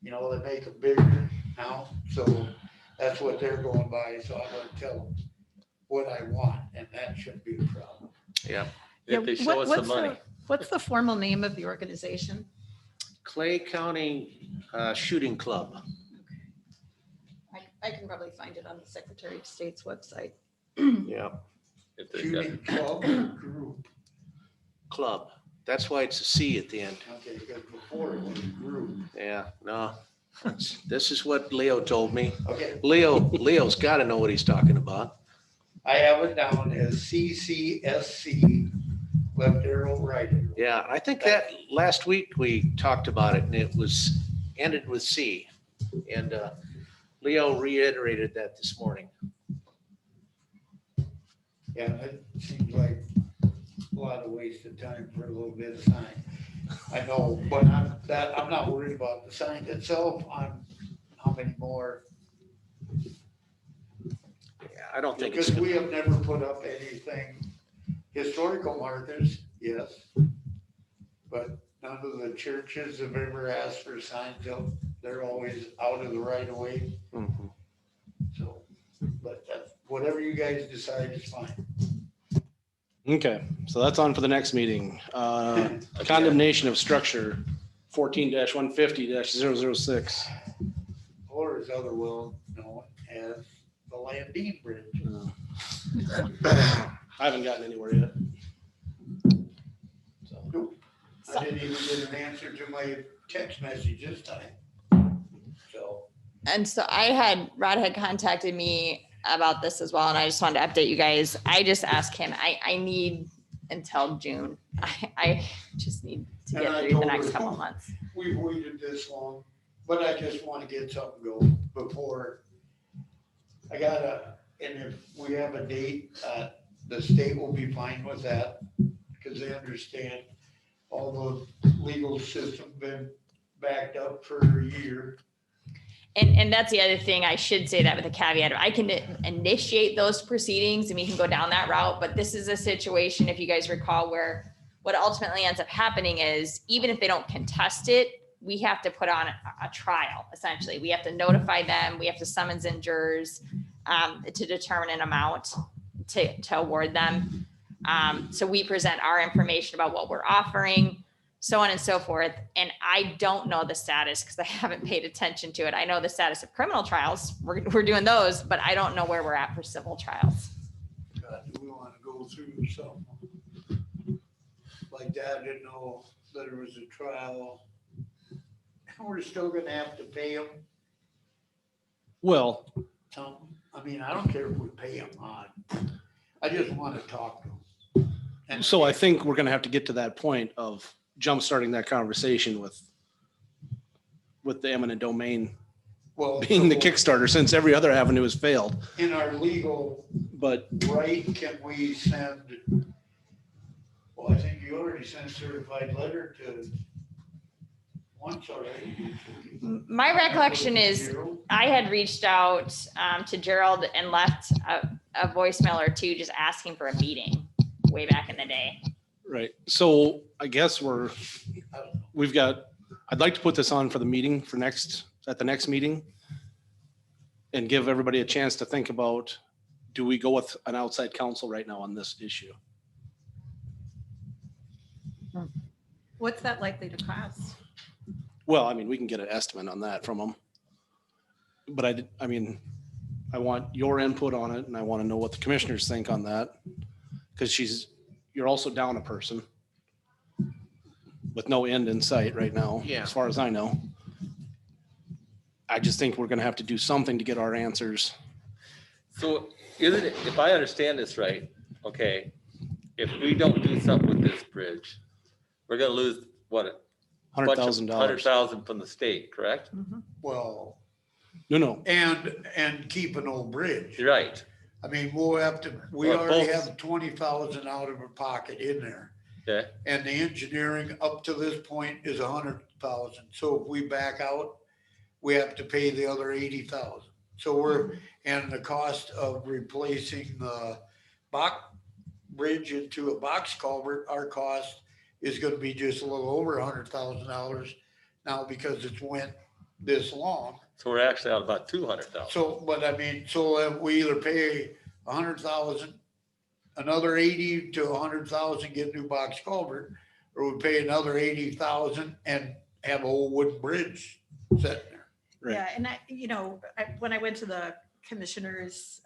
You know, they make them bigger now, so that's what they're going by, so I'm gonna tell them what I want, and that shouldn't be a problem. Yeah. If they show us the money. What's the formal name of the organization? Clay County Shooting Club. I can probably find it on the Secretary of State's website. Yeah. If they've got- Shooting club or group, Club. That's why it's a C at the end. okay, because before it was group. Yeah, no. This is what Leo told me. Okay, Leo's got to know what he's talking about. I have it down as CCSC, left arrow, right arrow. Yeah, I think that last week we talked about it and it was ended with C. And Leo reiterated that this morning. Yeah, it seems like a lot of waste of time for a little bit of sign. I know, but I'm not worried about the sign itself, on how many more. Yeah, I don't think it's. Because we have never put up anything, historical markers, yes. But none of the churches have ever asked for signs up. They're always out of the right of way, Mhm. so, but that's, whatever you guys decide is fine. Okay, so that's on for the next meeting. Condemnation of structure 14-150-006. Or as other well known as the Landine Bridge. I haven't gotten anywhere yet. So, Nope. I didn't even get an answer to my text message this time. So, And so Rod had contacted me about this as well, and I just wanted to update you guys. I just asked him, I need until June. I just need to And get I through the told next her- couple of months. we've waited this long, but I just want to get something going before. I gotta, and if we have a date, the state will be fine with that, because they understand all the legal system been backed up for a year. And that's the other thing, I should say that with a caveat, I can initiate those proceedings and we can go down that route, but this is a situation, if you guys recall, where what ultimately ends up happening is, even if they don't contest it, we have to put on a trial, essentially. We have to notify them, we have to summons in jurors to determine an amount to award them. So we present our information about what we're offering, so on and so forth. And I don't know the status because I haven't paid attention to it. I know the status of criminal trials. We're doing those, but I don't know where we're at for civil trials. God, do we want to go through something like that? I didn't know that there was a trial. We're still gonna have to pay them well, something. I mean, I don't care if we pay them on. I just want to talk to them. And so I think we're gonna have to get to that point of jump-starting that conversation with the eminent domain well, being the so Kickstarter, since every other avenue has failed. in our legal But right, can we send, well, I think you already sent certified letter to once already. My recollection is I had reached out to Gerald and left a voicemail or two just asking for a meeting way back in the day. right, so I guess I'd like to put this on for the meeting at the next meeting, and give everybody a chance to think about, do we go with an outside counsel right now on this issue? What's that likely to cost? Well, I mean, we can get an estimate on that from them. But I mean, I want your input on it, and I want to know what the commissioners think on that. Because you're also down a person with no end in sight right now, Yeah. as far as I know. I just think we're gonna have to do something to get our answers. So isn't it, if I understand this right, okay, if we don't do something with this bridge, we're gonna lose what? $100,000. $100,000 from the state, correct? Well, No, and keep an old bridge. You're right. I mean, we'll have to, we Well, already both- have 20,000 out of our pocket in there. Okay, And the engineering up to this point is 100,000. So if we back out, we have to pay the other 80,000. So we're, and the cost of replacing the box bridge into a box culvert, our cost is gonna be just a little over $100,000 now because it's went this long. so we're actually out about 200,000. So, but I mean, so we either pay 100,000, another 80 to 100,000, get a new box culvert, or we pay another 80,000 and have a whole wooden bridge sitting there. Right. Yeah, and I, you know, when I went to the commissioners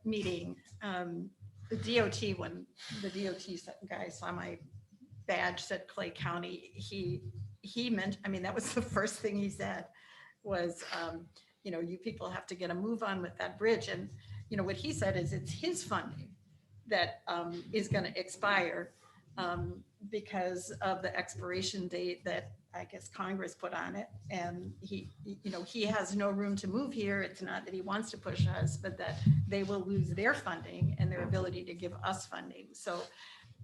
meeting, the DOT, when the DOT guy saw my badge said Clay County, he meant, I mean, that was the first thing he said was, you know, you people have to get a move on with that bridge. And, you know, what he said is it's his funding that is going to expire because of the expiration date that I guess Congress put on it. And he, you know, he has no room to move here. It's not that he wants to push us, but that they will lose their funding and their ability to give us funding. So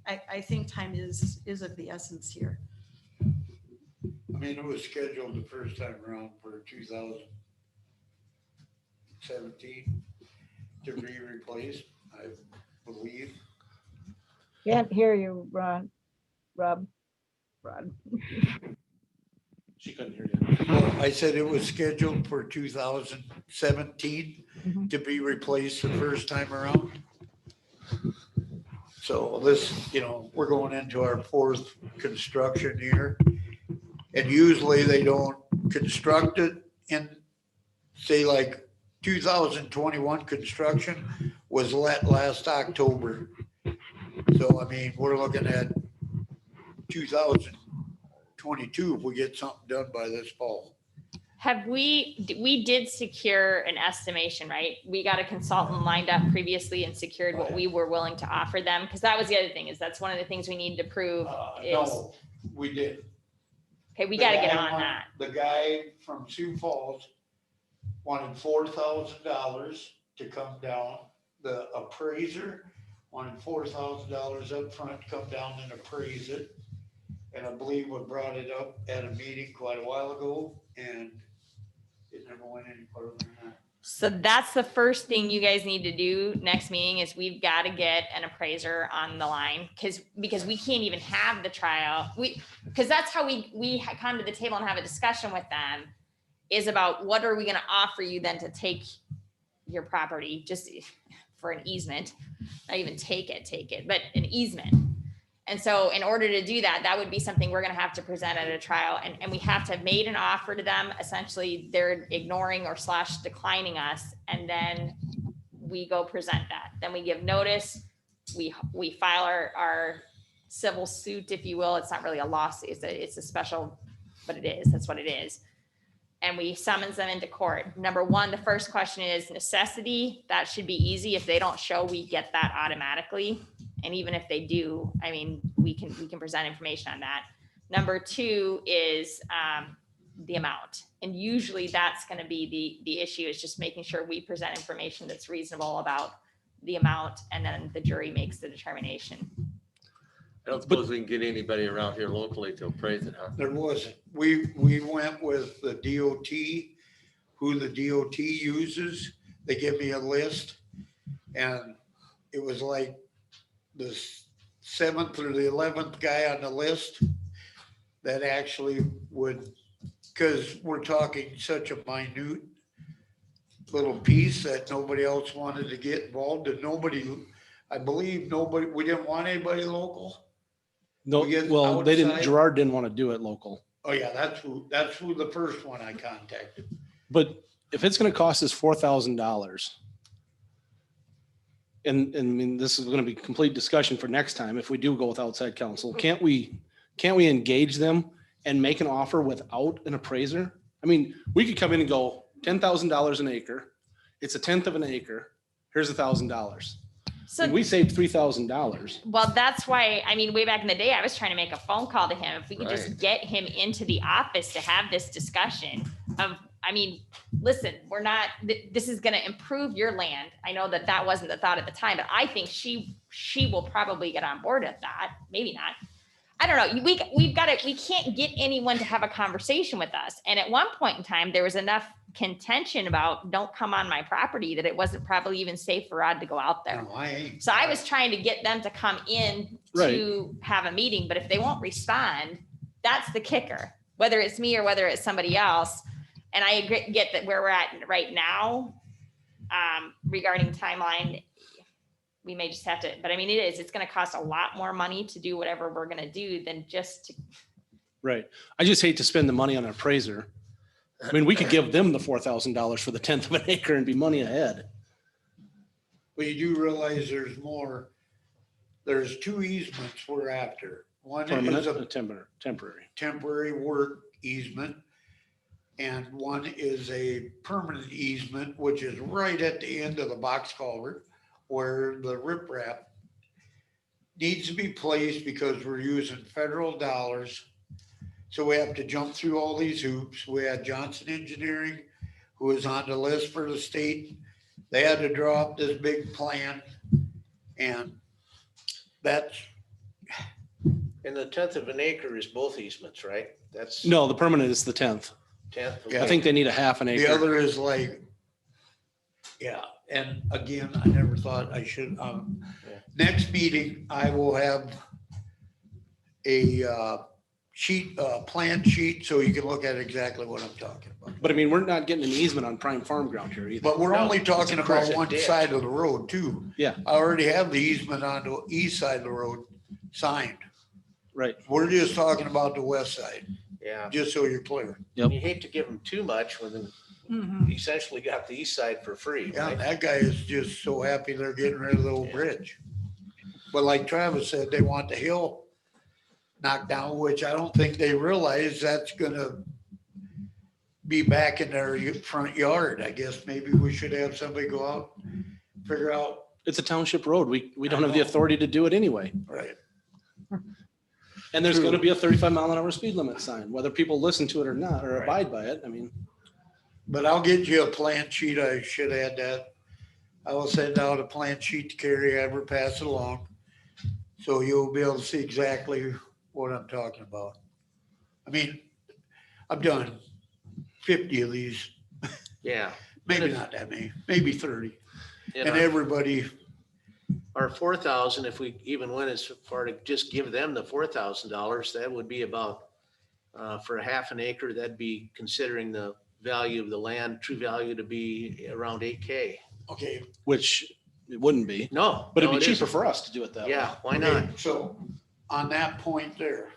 I think time is of the essence here. I mean, it was scheduled the first time around for 2017 to be replaced, I believe. Can't hear you, Rob. She couldn't hear you. Well, I said it was scheduled for 2017 Mhm. to be replaced the first time around. So this, you know, we're going into our fourth construction year. And usually they don't construct it in, say like 2021 construction was let last October. So I mean, we're looking at 2022 if we get something done by this fall. We did secure an estimation, right? We got a consultant lined up previously and secured what we were willing to offer them. Because that was the other thing, is that's one of the things we needed to prove is, No, we did. okay, we The got to get guy on wanted- that. The guy from Sioux Falls wanted $4,000 to come down. The appraiser wanted $4,000 up front to come down and appraise it. And I believe we brought it up at a meeting quite a while ago and it never went any further than that. So that's the first thing you guys need to do next meeting is we've got to get an appraiser on the line because we can't even have the trial. Because that's how we come to the table and have a discussion with them is about what are we going to offer you then to take your property just for an easement, not even take it, but an easement. And so in order to do that, that would be something we're going to have to present at a trial. And we have to have made an offer to them. Essentially, they're ignoring or / declining us. And then we go present that. Then we give notice. We file our civil suit, if you will. It's not really a lawsuit. It's a special, but it is. That's what it is. And we summons them into court. Number one, the first question is necessity. That should be easy. If they don't show, we get that automatically. And even if they do, I mean, we can present information on that. Number two is the amount. And usually that's going to be the issue is just making sure we present information that's reasonable about the amount and then the jury makes the determination. I don't suppose we can get anybody around here locally to appraise it, huh? There wasn't. We went with the DOT, who the DOT uses. They give me a list and it was like the 7th or the 11th guy on the list that actually would, because we're talking such a minute little piece that nobody else wanted to get involved and I believe we didn't want anybody local. No, We get well, they didn't, outside- Gerard didn't want to do it local. Oh yeah, that's who the first one I contacted. But if it's going to cost us $4,000, and I mean, this is going to be complete discussion for next time. If we do go with outside counsel, can't we engage them and make an offer without an appraiser? I mean, we could come in and go $10,000 an acre. It's a tenth of an acre. Here's $1,000. So And we saved $3,000. well, that's why, I mean, way back in the day, I was trying to make a phone call to him. If we could just Right. get him into the office to have this discussion of, I mean, listen, we're not, this is gonna improve your land. I know that that wasn't the thought at the time, but I think she will probably get on board with that. Maybe not. I don't know. We can't get anyone to have a conversation with us. And at one point in time, there was enough contention about don't come on my property that it wasn't probably even safe for Rod to go out there. No, I ain't. So I was trying to get them to come in to have a meeting, but if they won't respond, that's the kicker, whether it's me or whether it's somebody else. And I get that where we're at right now, regarding timeline, we may just have to, but I mean, it's going to cost a lot more money to do whatever we're going to do than just to. Right. I just hate to spend the money on an appraiser. I mean, we could give them the $4,000 for the 1/10 of an acre and be money ahead. But you do realize there's more. There's 2 easements we're after. One Permanent, is a temporary. temporary work easement. And one is a permanent easement, which is right at the end of the box culvert where the riprap needs to be placed because we're using federal dollars. So we have to jump through all these hoops. We had Johnson Engineering, who was on the list for the state. They had to draw up this big plan. And that's. And the 1/10 of an acre is both easements, right? That's No, the permanent is the 10th. 10th. Yeah. I think they need a half an The acre. other is like, yeah, and again, I never thought I should, next meeting, I will have a sheet, plan sheet, so you can look at exactly what I'm talking about. But I mean, we're not getting an easement on prime farm ground here either. But we're No, only talking it's a about one ditch. side of the road too. Yeah. I already have the easement on the east side of the road signed. Right. We're just talking about the west side, Yeah. just so you're clear. Yep. You hate to give them too much when they essentially got the east side for free. Yeah, Right? that guy is just so happy they're getting rid of the old bridge. But like Travis said, they want the hill knocked down, which I don't think they realize that's gonna be back in their front yard. I guess maybe we should have somebody go out, figure out, It's a township road. We don't have the I know. authority to do it anyway. right, And there's True. going to be a 35-mile-an-hour speed limit sign, whether people listen to it or not, or Right. abide by it. I mean, but I'll get you a plan sheet. I should add that. I will send out a plan sheet to Carrie, have her pass it along. So you'll be able to see exactly what I'm talking about. I mean, I've done 50 of these, Yeah. maybe not that many, maybe 30. And And everybody, our 4,000, if we even went as far to just give them the $4,000, that would be about, for a half an acre, that'd be considering the value of the land, true value to be around 8K. okay. which it wouldn't be, No. but it'd no, be it cheaper isn't. for us to do it that way. Yeah, why Okay, not? So on that point there,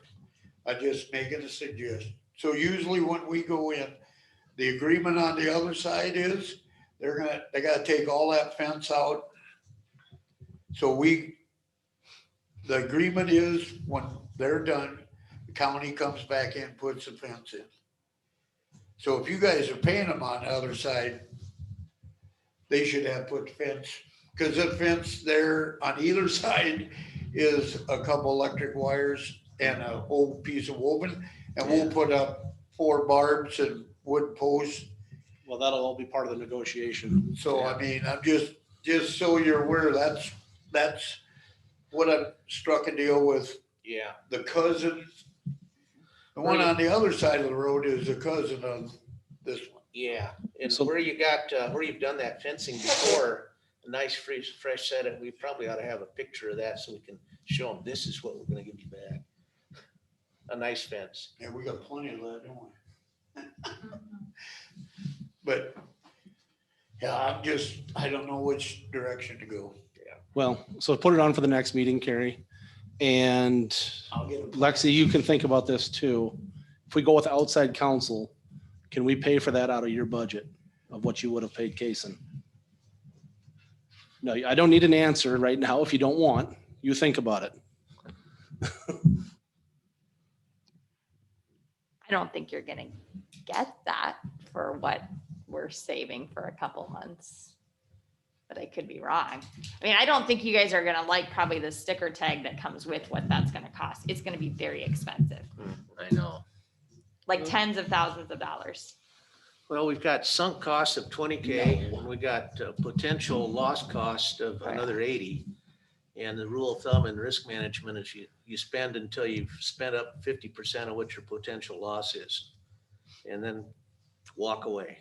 I just making a suggestion. So usually when we go in, the agreement on the other side is they gotta take all that fence out. So the agreement is when they're done, the county comes back in, puts the fence in. So if you guys are paying them on the other side, they should have put the fence, because the fence there on either side is a couple electric wires and an old piece of woven, and we'll put up 4 barbs and wood posts. Well, that'll all be part of the negotiation. So I mean, I'm just so you're aware, that's what I've struck a deal with Yeah. the cousin. The one on the other side of the road is a cousin of this one. Yeah. And So- where you got, where you've done that fencing before, a nice fresh set it, we probably ought to have a picture of that so we can show them, this is what we're gonna give you back. A nice fence. Yeah, we got plenty of that, don't we? But, yeah, I don't know which direction to go. Well, so put it on for the next meeting, Carrie. And I'll get a Lexi, you can think about this too. If we go with outside counsel, can we pay for that out of your budget of what you would have paid Kaysen? No, I don't need an answer right now. If you don't want, you think about it. I don't think you're gonna get that for what we're saving for a couple months. But I could be wrong. I mean, I don't think you guys are gonna like probably the sticker tag that comes with what that's gonna cost. It's gonna be very expensive, I know. like tens of thousands of dollars. Well, we've got sunk costs of 20K, and we got potential loss cost of another 80. And the rule of thumb in risk management is you spend until you've spent up 50% of what your potential loss is, and then walk away.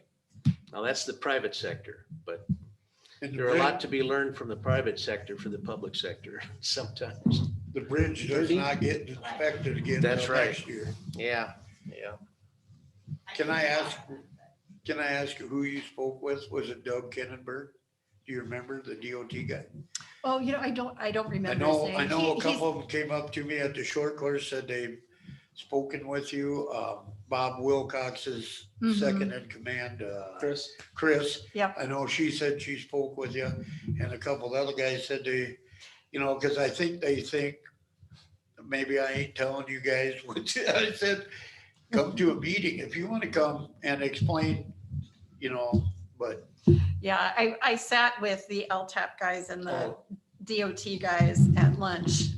Now, that's the private sector, but And there are a lot to be learned from the private sector for the public sector sometimes. the bridge does not get inspected again That's until right. next year. Yeah. Can I ask you who you spoke with? Was it Doug Kennenberg? Do you remember the DOT guy? Oh, I don't I remember know, saying. I know a He's- couple of them came up to me at the short course, said they've spoken with you. Bob Wilcox's Mhm. second in command, Chris, Yep. I know she said she spoke with you, and a couple of other guys said they, because I think they think maybe I ain't telling you guys what I said. Come to a meeting if you want to come and explain, but Yeah, I sat with the LTAP guys and the Oh. DOT guys at lunch,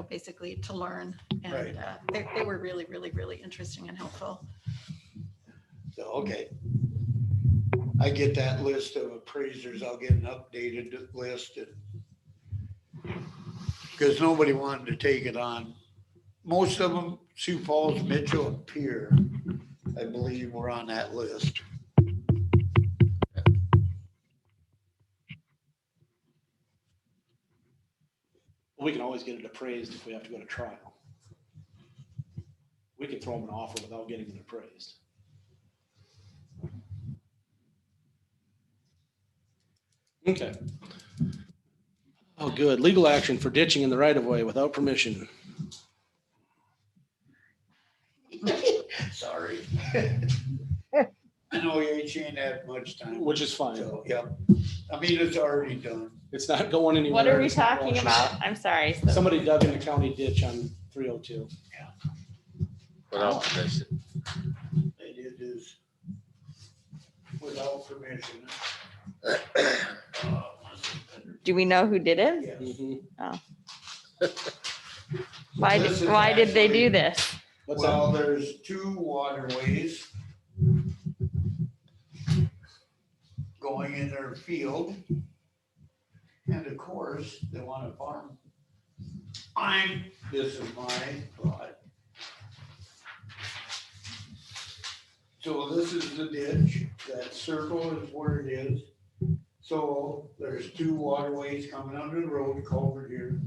basically to learn. Right. And they were really, really, really interesting and helpful. so, okay. I get that list of appraisers. I'll get an updated list because nobody wanted to take it on. Most of them, Sioux Falls, Mitchell, and Pierre, I believe, were on that list. we can always get it appraised if we have to go to trial. We can throw them an offer without getting it appraised. Okay. Oh, good. Legal action for ditching in the right of way without permission. Sorry. I know you ain't had much time. Which is fine. So, yeah. I mean, it's already done. It's not going anywhere. What are we It's not talking washing. about? I'm sorry. Somebody dug in the county ditch on 302. Without permission. It is without permission. Do we know who did it? Yes. Mhm. Why This is did they do actually- this? What's that? Well, there's two waterways going in their field. And of course, they want to farm. This is my thought. So this is the ditch, that circle is where it is. So there's two waterways coming under the road, culvert here.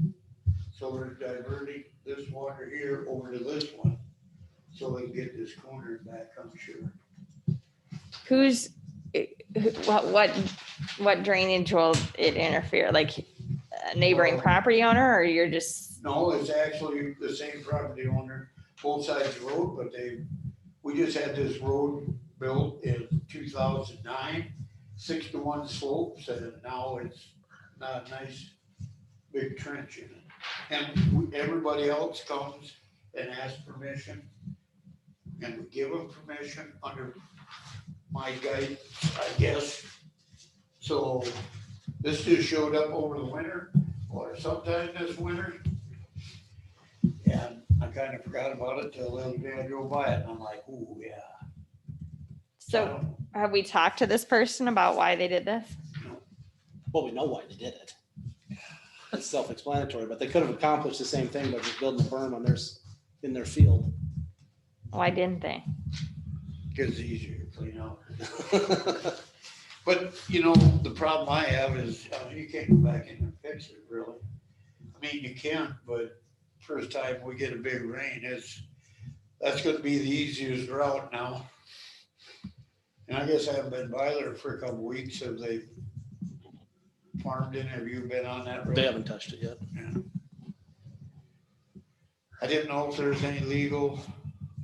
So they're diverting this water here over to this one. So they can get this corner back, I'm sure. What drainage will it interfere? Like a neighboring Well- property owner, or you're just, No, it's actually the same property owner, both sides of the road, but we just had this road built in 2009, 6-to-1 slopes, and now it's not a nice big trench in it. And everybody else comes and asks permission, and we give them permission under my guide, I guess. So this just showed up over the winter, or sometime this winter. And I kind of forgot about it till the other day I drove by it, and I'm like, ooh, yeah. so have we talked to this person about why they did this? Well, we know why they did it. It's self-explanatory, but they could have accomplished the same thing by just building a berm on in their field. Why didn't they? Because it's easier to clean out. But, the problem I have is, you can't go back in and fix it, really. I mean, you can, but first time we get a big rain, that's gonna be the easiest route now. And I guess I haven't been by there for a couple weeks. Have they farmed in? Have you been on that road? They haven't touched it yet. Yeah. I didn't know if there's any legal,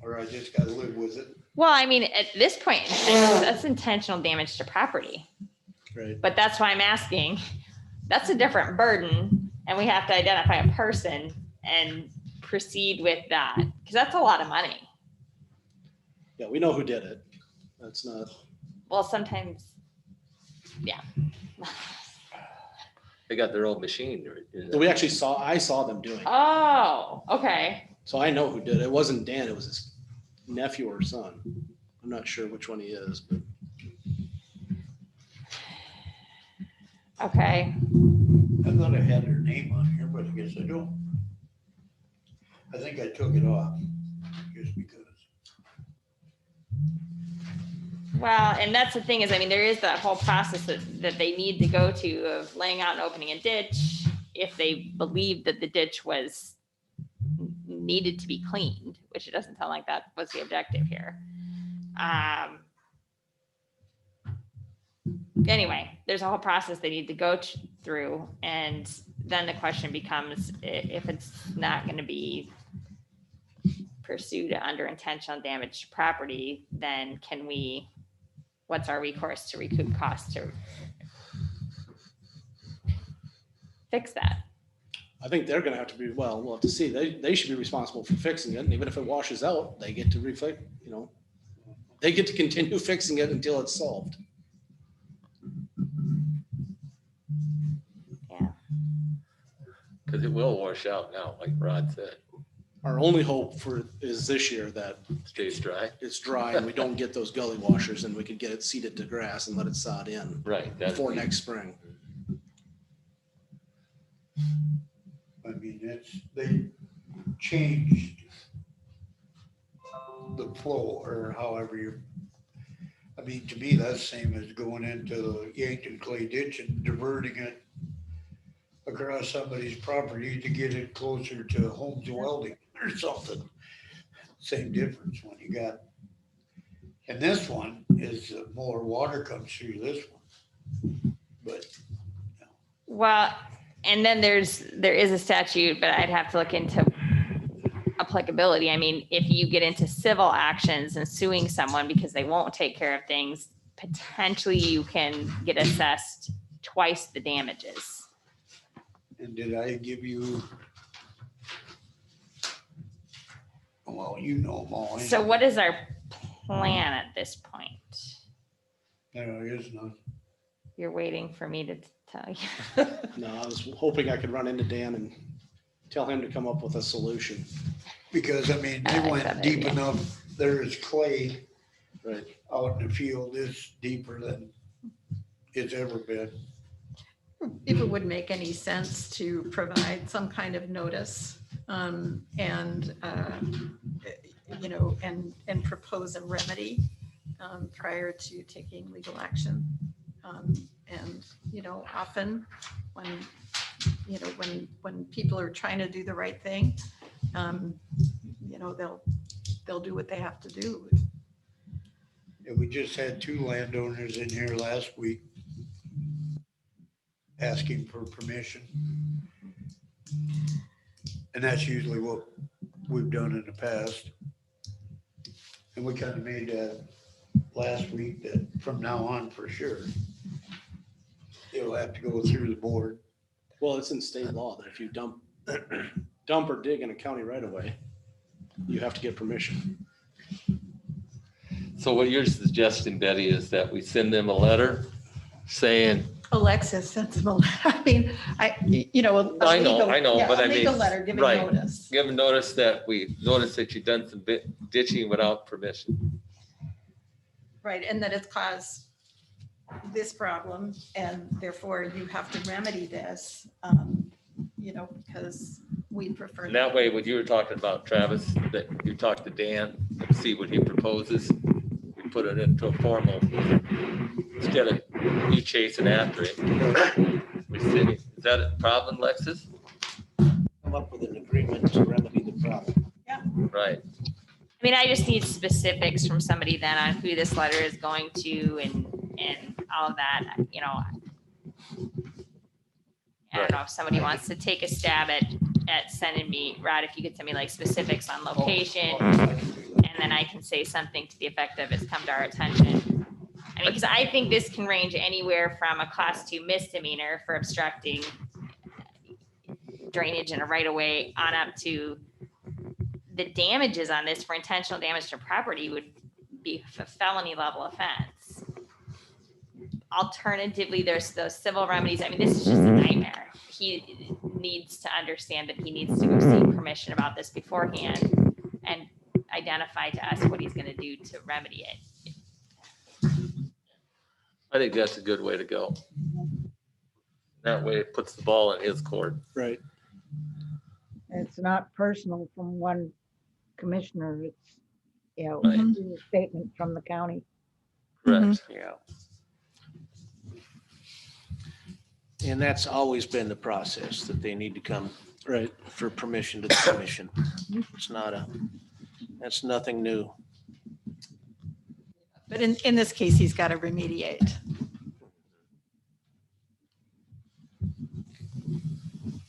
or I just gotta live with it. Well, I mean, at this point, that's intentional damage to property. Right. But that's why I'm asking. That's a different burden, and we have to identify a person and proceed with that, because that's a lot of money. Yeah, we know who did it. That's not, Well, sometimes, They got their own machine. we actually I saw them doing it. oh, okay. So I know who did it. It wasn't Dan, it was his nephew or son. I'm not sure which one he is, but Okay, I thought I had her name on here, but I guess I don't. I think I took it off just because. well, and that's the thing is, I mean, there is that whole process that they need to go to of laying out and opening a ditch if they believe that the ditch was needed to be cleaned, which it doesn't sound like that was the objective here. Anyway, there's a whole process they need to go through, and then the question becomes if it's not going to be pursued under intentional damage to property, then what's our recourse to recoup costs to fix that? I think they're gonna have to be, well, we'll have to see. They should be responsible for fixing it. And even if it washes out, they get to reflect, they get to continue fixing it until it's solved. Yeah. Because it will wash out now, like Rod said, Our only hope is this year that stays dry. it's dry and we don't get those gully washers and we could get it seeded to grass and let it sod in Right. before next spring. I mean, they changed the flow or however I mean, to me, that's same as going into the Yankton Clay Ditch and diverting it across somebody's property to get it closer to Holmes Welding or something. Same difference when you got, and this one is more water comes through this one. But Well, and then there is a statute, but I'd have to look into applicability. I mean, if you get into civil actions and suing someone because they won't take care of things, potentially you can get assessed twice the damages. and did I give you? Well, you know them all. So what is our plan at this point? There is none. You're waiting for me to tell you. No, I was hoping I could run into Dan and tell him to come up with a solution. Because I mean, they like went that deep idea. enough, there is clay Right. out in the field, is deeper than it's ever been. If it would make any sense to provide some kind of notice, and propose a remedy prior to taking legal action. And often when people are trying to do the right thing, they'll do what they have to do. And we just had 2 landowners in here last week asking for permission. And that's usually what we've done in the past. And we kind of made that last week that from now on, for sure, it'll have to go through the board. Well, it's in state law that if you dump or dig in a county right away, you have to get permission. So what you're suggesting, Betty, is that we send them a letter saying, Alexis sent them a letter. I mean, I know, but I mean, legal letter giving right. notice. give them notice that we noticed that you've done some ditching without permission. Right, and that it's caused this problem, and therefore you have to remedy this, because we prefer. And that way, what you were talking about, Travis, that you talk to Dan and see what he proposes, we put it into a formal, instead of you chasing after him. We sit, is that a problem, Lexus? Come up with an agreement to remedy the problem. Right. I mean, I just need specifics from somebody then on who this letter is going to and all of that, I don't know if somebody wants to take a stab at sending me, Rod, if you could send me like specifics on location, and then I can say something to the effect of it's come to our attention. I mean, because I think this can range anywhere from a class 2 misdemeanor for obstructing drainage in a right of way on up to the damages on this for intentional damage to property would be a felony level offense. Alternatively, there's those civil remedies. I mean, this is just a nightmare. He needs to understand that he needs to go seek permission about this beforehand and identify to us what he's going to do to remedy it. I think that's a good way to go. That way it puts the ball in his court. Right. It's not personal from one commissioner. It's, you know, Right. it's a statement from the county. Correct. Yeah. And that's always been the process, that they need to come Right. for permission to the commission. It's not that's nothing new. But in this case, he's got to remediate.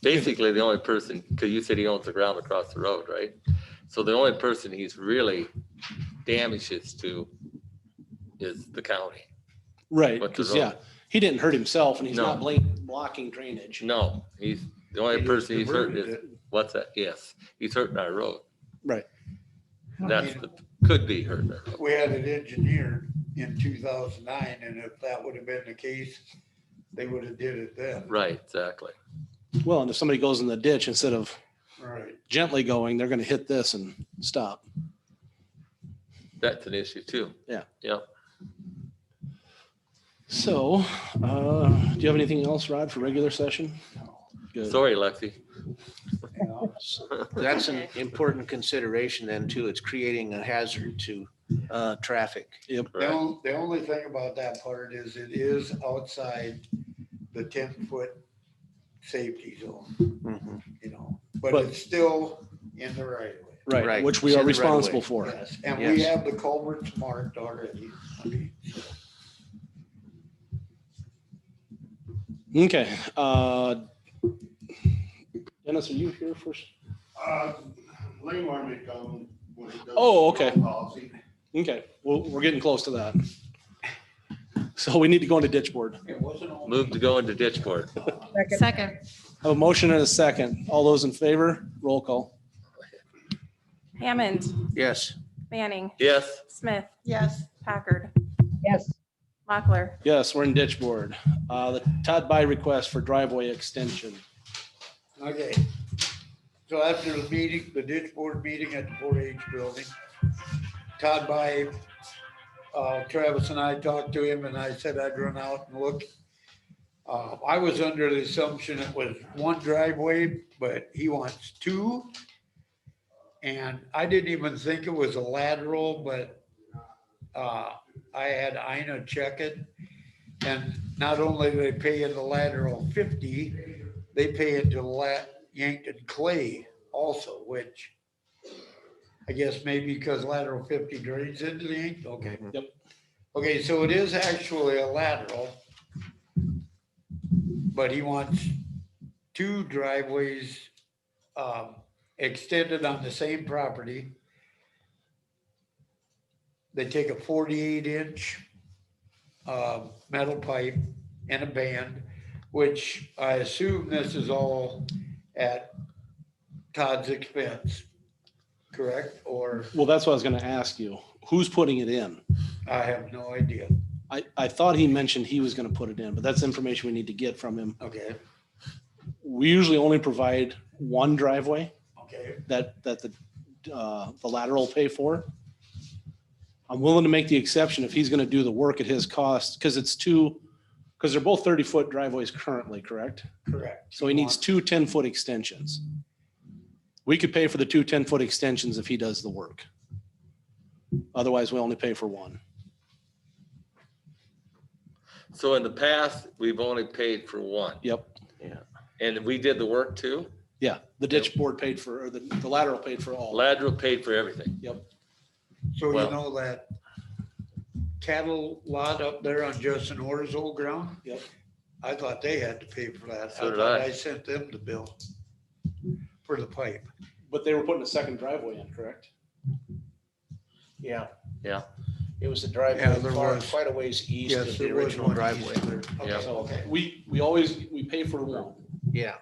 Basically, the only person, because you said he owns the ground across the road, right? So the only person he's really damages to is the county. Right. But the Because, road- yeah, he didn't hurt himself and he's No. not blocking drainage. No, he's, the only person he's hurting Diverted is, it. what's that? Yes, he's hurting our road. Right. That's the, could be hurting our road. We had it engineered in 2009, and if that would have been the case, they would have did it then. Right, exactly. Well, and if somebody goes in the ditch, instead of Right. gently going, they're going to hit this and stop. That's an issue too. Yeah. Yeah. So, do you have anything else, Rod, for regular session? Good. Sorry, Lexi. You know, That's an important consideration then too. It's creating a hazard to traffic. Yep. The Right. the only thing about that part is it is outside the 10-foot safety zone, Mhm. you know, but But- it's still in the right of way. Right, Right. which we It's are in the right of way. responsible for. Yes, and we Yes. have the culverts marked already. I mean, so. Okay. Dennis, are you here first? Lamar may come when he does. Oh, okay. Policy. Okay, well, we're getting close to that. So we need to go into ditch board. It wasn't all. Move to go into ditch board. Second, Second, I have a motion and a second. All those in favor, roll call. Hammond, Yes. Manning, Yes, Smith, yes. Packard, yes, Mochler. Yes, we're in ditch board. The Todd By request for driveway extension. Okay. So after the meeting, the ditch board meeting at the 4-H building, Todd By, Travis and I talked to him and I said I'd run out and look. I was under the assumption it was one driveway, but he wants two. And I didn't even think it was a lateral, but I had Ina check it. And not only do they pay into lateral 50, they pay into Yankton Clay also, which I guess maybe because lateral 50 drains into the Yankton. Okay. Yep. Okay, so it is actually a lateral. But he wants two driveways extended on the same property. They take a 48-inch metal pipe and a band, which I assume this is all at Todd's expense, correct? Or Well, that's what I was going to ask you. Who's putting it in? I have no idea. I thought he mentioned he was going to put it in, but that's information we need to get from him. Okay, We usually only provide one driveway okay, that the lateral will pay for. I'm willing to make the exception if he's going to do the work at his cost, because they're both 30-foot driveways currently, correct? correct. So he needs two 10-foot extensions. We could pay for the two 10-foot extensions if he does the work. Otherwise, we only pay for one. so in the past, we've only paid for one. Yep. And we did the work too? Yeah, the ditch board paid for, or the lateral paid for all. Lateral paid for everything. Yep. So you Well- know that cattle lot up there on Justin Orr's old ground? Yep. I thought they had to pay for that. So did thought I. I sent them the bill for the pipe. But they were putting a second driveway in, correct? Yeah. Yeah. It was a Yeah, driveway there far, was. quite a ways east Yes, of the there was original one driveway. east there. Yeah. Okay, So okay. we pay for one Yeah.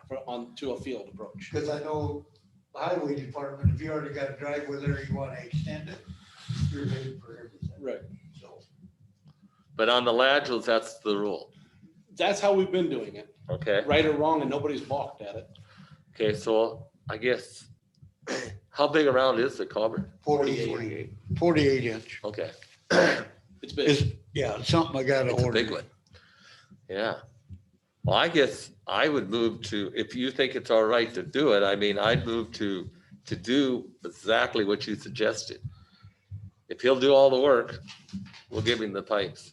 to a field approach. Because I know the highway department, if you already got a driveway there, you want to extend it, you're paying for everything. Right. So, But on the laterals, that's the rule. That's how we've been doing it, Okay. right or wrong, and nobody's balked at it. Okay, so I guess, how big around is the culvert? 48 inch. Okay. It's big. Yeah, something I gotta It's a big order. one. Yeah. Well, I guess I would move to, if you think it's all right to do it, I mean, I'd move to do exactly what you suggested. If he'll do all the work, we'll give him the pipes.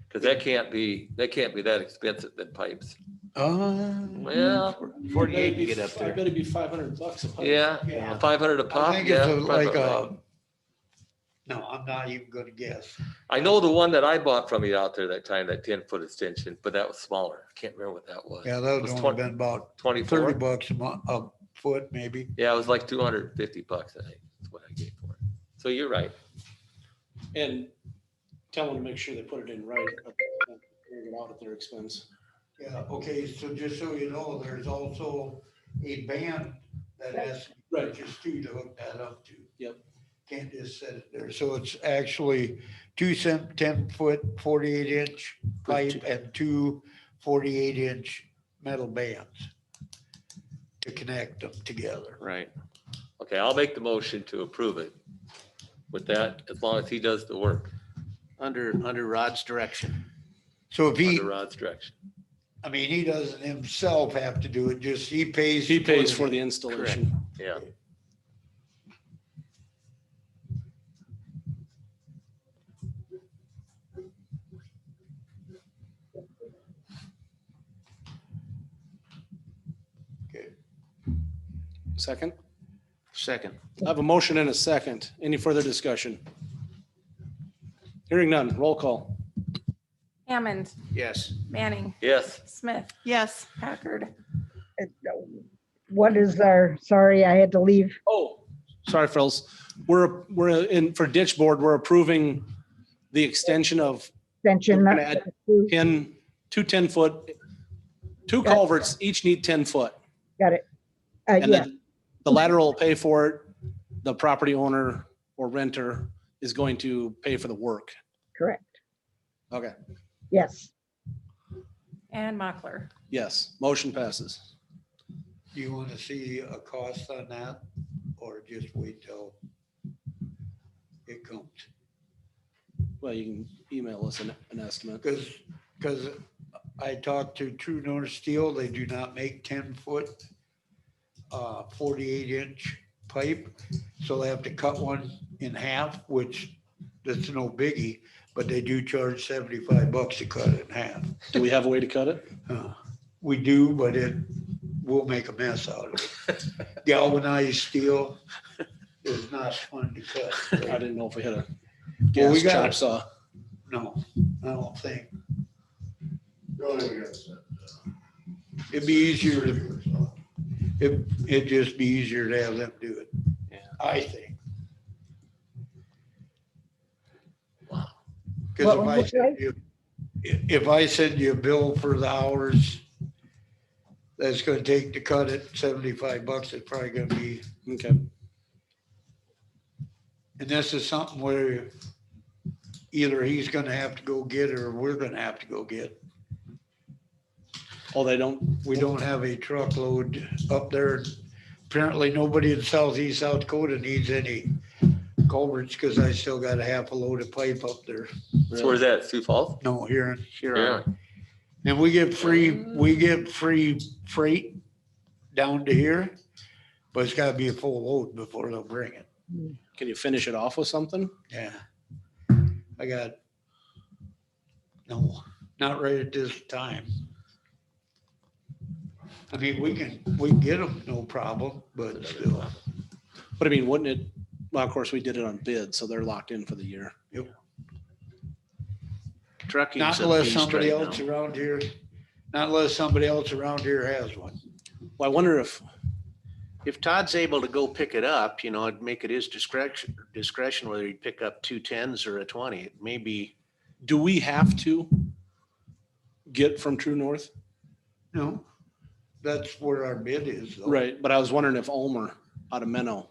Because that can't be that expensive than pipes. Well, 48 to get up I there. bet it'd be $500 a pipe. yeah, Yeah. 500 a I pop, think yeah. it's like probably. no, I'm not even gonna guess. I know the one that I bought from you out there that time, that 10-foot extension, but that was smaller. I can't remember what that was. Yeah, that It was would only been about 24? 30 bucks a month, a foot maybe. Yeah, it was like $250, I think. That's what I gave for it. So you're right. And tell them to make sure they put it in right. Figure it out at their expense. Yeah, okay, so just so you know, there's also a band that has to be Right. purchased too to hook that up to. Yep. Can't just set it there. So it's actually 10-foot, 48-inch pipe and two 48-inch metal bands to connect them together. Right. Okay, I'll make the motion to approve it with that, as long as he does the work Under Rod's direction. So if he, under Rod's direction. I mean, he doesn't himself have to do it, just he pays. He pays for the installation. Yeah. Okay. Second? Second. I have a motion and a second. Any further discussion? Hearing none, roll call. Hammond, Yes. Manning, Yes. Smith, Yes, Packard. What is our, sorry, I had to leave. Oh, sorry, Phils. We're in, for ditch board, we're approving the extension of Extension. We're gonna add 2 10-foot, two culverts, each need 10 foot. Got it. And Yeah, then the lateral will pay for it. The property owner or renter is going to pay for the work. correct. Okay, Yes. And Mochler. yes, motion passes. Do you want to see a cost on that or just wait till it comes? Well, you can email us an estimate. Because I talked to True North Steel, they do not make 10-foot, 48-inch pipe. So they have to cut one in half, which that's no biggie, but they do charge $75 to cut it in half. Do we have a way to cut it? We do, but it will make a mess out of it. Galvanized steel is not fun to cut. I didn't know if we had a Well, we gas got- chop saw. No, I don't think. Oh, yes. It'd be easier to, it'd just be easier to have them do it. Yeah. I think. Wow. Because What was it? if I send you a bill for the hours that's gonna take to cut it, $75, it's probably gonna be, Okay, and this is something where either he's gonna have to go get it or we're gonna have to go get. oh, they don't, We don't have a truckload up there. Apparently, nobody in southeast South Dakota needs any culverts because I still got a half a load of pipe up there. So where's that, Sioux Falls? No, here, Yeah. and we get free freight down to here, but it's gotta be a full load before they'll bring it. can you finish it off with something? Yeah. I got, no, not right at this time. I mean, we can get them, no problem, but still. But I mean, wouldn't it, well, of course, we did it on bid, so they're locked in for the year. Trucking's Not a unless beast somebody right else now. around here, not unless somebody else around here has one. Well, I wonder If Todd's able to go pick it up, it'd make it his discretion whether he'd pick up 2 10s or a 20. It may be, do we have to get from True North? No, that's where our bid is. though. Right, but I was wondering if Ulmer out of Menno,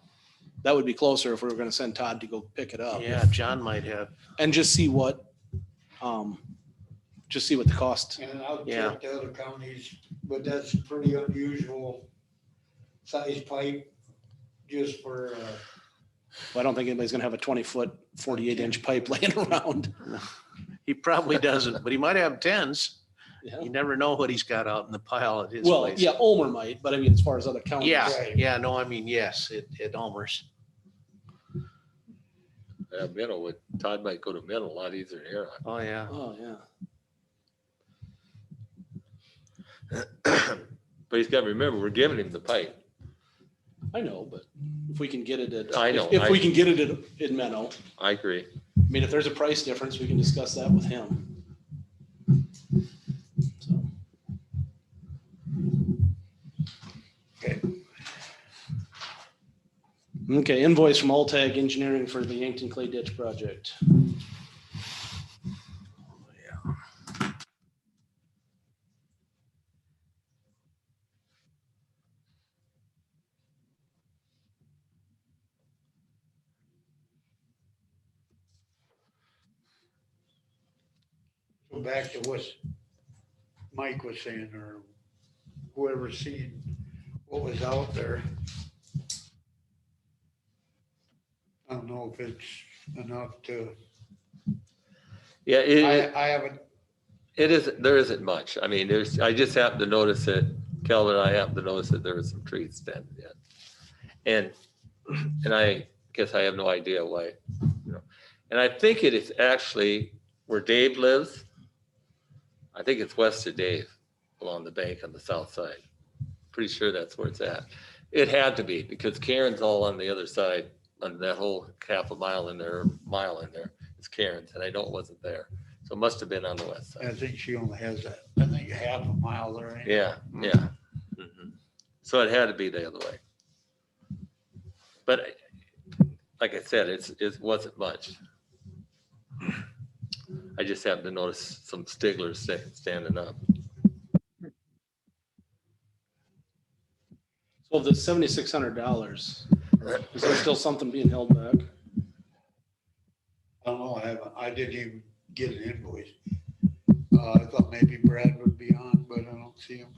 that would be closer if we were gonna send Todd to go pick it up. yeah, John might have. And just see what the cost. And I'll Yeah. check the other counties, but that's pretty unusual size pipe just for, I don't think anybody's gonna have a 20-foot 48-inch pipe laying around. He probably doesn't, but he might have tens. Yeah. You never know what he's got out in the pile at his Well, place. yeah, Ulmer might, but I mean, as far as other counties. Yeah, Right. yeah, no, I mean, yes, at Elmer's. Middle would, Todd might go to middle a lot easier than here. Oh, yeah. Oh, yeah. But he's got to remember, we're giving him the pipe. I know, but if we can get it at, I know, if we can get it in Menno, I agree. I mean, if there's a price difference, we can discuss that with him. So, okay, invoice from Alltag Engineering for the Yankton Clay Ditch Project. Go back to what Mike was saying, or whoever seen what was out there. I don't know if it's enough to, Yeah, I haven't, there isn't much. I mean, I just happened to notice it, Kelvin and I happened to notice that there was some trees standing in. And I guess I have no idea why, and I think it is actually where Dave lives. I think it's west of Dave along the bank on the south side. Pretty sure that's where it's at. It had to be because Karen's all on the other side, on that whole half a mile in there, is Karen's, and I know it wasn't there. So it must have been on the west I side. think she only has that, I think half a mile there. ain't it? Yeah, yeah. Mhm. So it had to be the other way. But like I said, it wasn't much. I just happened to notice some stigglers standing up. So the $7,600, is there still something being held back? I don't know, I didn't even get an invoice. I thought maybe Brad would be on, but I don't see him.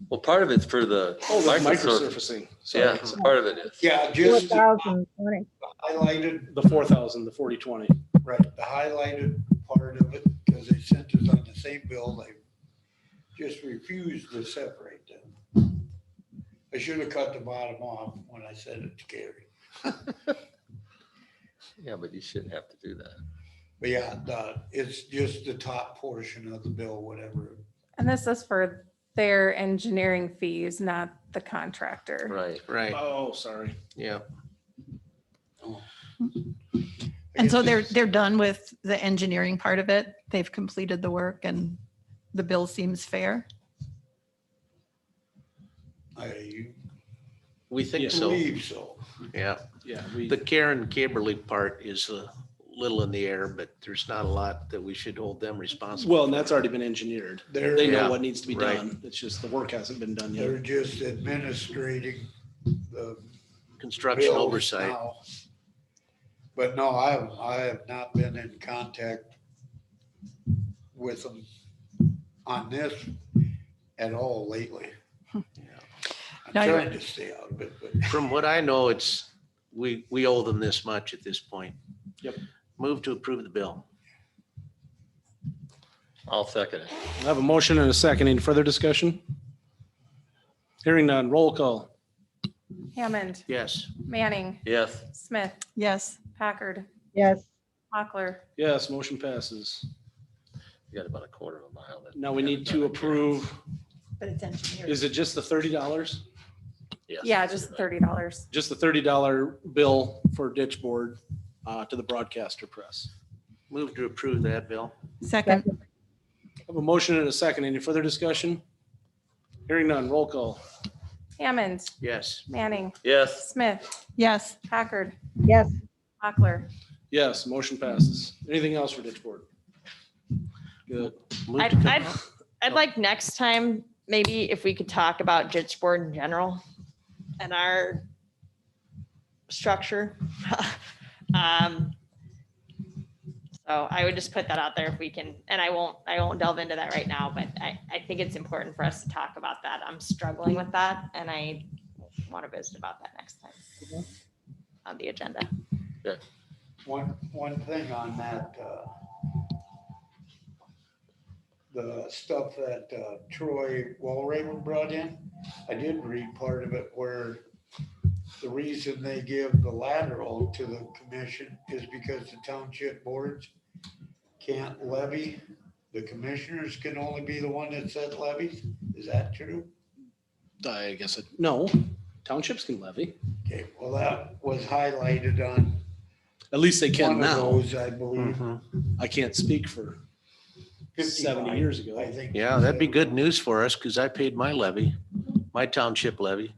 Well, part of it's for the Oh, the microsurfacing. microsurfacing. Sorry. Yeah, part of it is. Yeah, just 4,020. highlighted, The 4,000, the 40/20. right, the highlighted part of it, because they sent us on the same bill, they just refused to separate them. I should have cut the bottom off when I sent it to Gary. Yeah, but you shouldn't have to do that. But yeah, it's just the top portion of the bill, whatever. And this is for their engineering fees, not the contractor. Right. Right, Oh, sorry. yeah. And so they're done with the engineering part of it. They've completed the work and the bill seems fair. We think Yeah. so, Believe so. yeah. Yeah, The Karen Kimberly part is a little in the air, but there's not a lot that we should hold them responsible. well, and that's already been engineered. They're, They know Yeah, what needs to be right. done. It's just the work hasn't been done they're yet. just administrating the Construction bills oversight. now. But no, I have not been in contact with them on this at all lately. I'm Now you're- trying to stay out of it, but From what I know, we owe them this much at this point. Yep. Move to approve the bill. I'll second it. I have a motion and a second. Any further discussion? Hearing none. Roll call. Hammond, Yes. Manning, Yes. Smith, Yes. Packard, Yes, Mochler. Yes, motion passes. You got about a quarter of a mile. Now we need to approve, But it's engineered. is it just the $30? Yes. Yeah, just $30. Just the $30 bill for ditch board to the broadcaster press. Move to approve that bill. Second. I have a motion and a second. Any further discussion? Hearing none. Roll call. Hammond, Yes. Manning, Yes. Smith, Yes. Packard, yes, Mochler. Yes, motion passes. Anything else for ditch board? Good. Move to I'd like next time, maybe if we could talk about ditch board in general and our structure. So I would just put that out there if we can, and I won't delve into that right now, but I think it's important for us to talk about that. I'm struggling with that and I want to visit about that next time on the agenda. One thing on that, the stuff that Troy Walraven brought in, I did read part of it where the reason they give the lateral to the commission is because the township boards can't levy. The commissioners can only be the one that set levies. Is that true? I guess no, townships can levy. Okay, well, that was highlighted on At least they can one of now. those, I believe. I can't speak for 70 59, years ago. I think. Yeah, that'd be good news for us because I paid my levy, my township levy.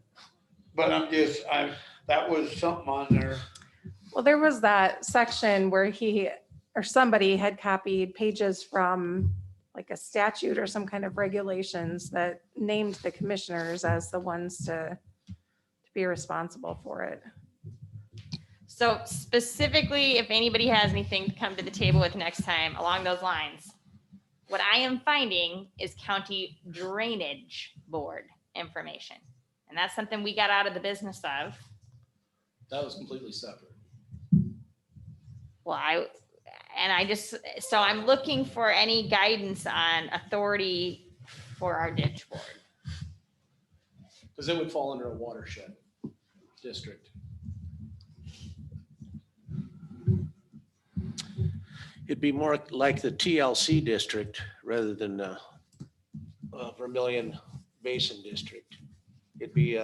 But that was something on there. Well, there was that section where he or somebody had copied pages from like a statute or some kind of regulations that named the commissioners as the ones to be responsible for it. So specifically, if anybody has anything to come to the table with next time along those lines, what I am finding is county drainage board information. And that's something we got out of the business of. That was completely separate. Well, so I'm looking for any guidance on authority for our ditch board. Because it would fall under a watershed district. It'd be more like the TLC district rather than Vermilion Basin District. It'd be,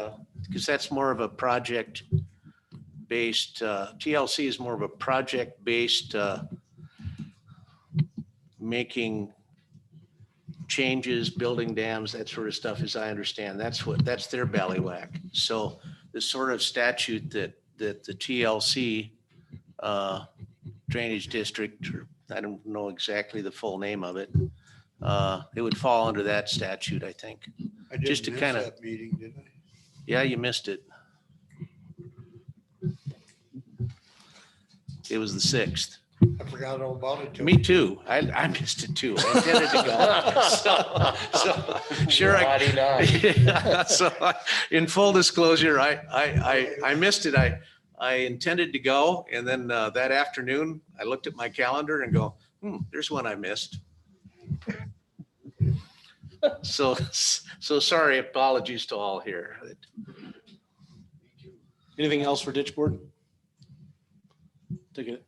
because that's more of a project-based, TLC is more of a project-based making changes, building dams, that sort of stuff, as I understand. That's their ballywhack. So the sort of statute that the TLC drainage district, or I don't know exactly the full name of it, it would fall under that statute, I think. I didn't Just to miss kind of, that meeting, did I? yeah, you missed it. It was the 6th. I forgot all about it. Me too. I missed it too. I intended to go. So sure. In full disclosure, I missed it. I intended to go, and then that afternoon, I looked at my calendar and go, there's one I missed. So sorry, apologies to all here. Anything else for ditch board? Take a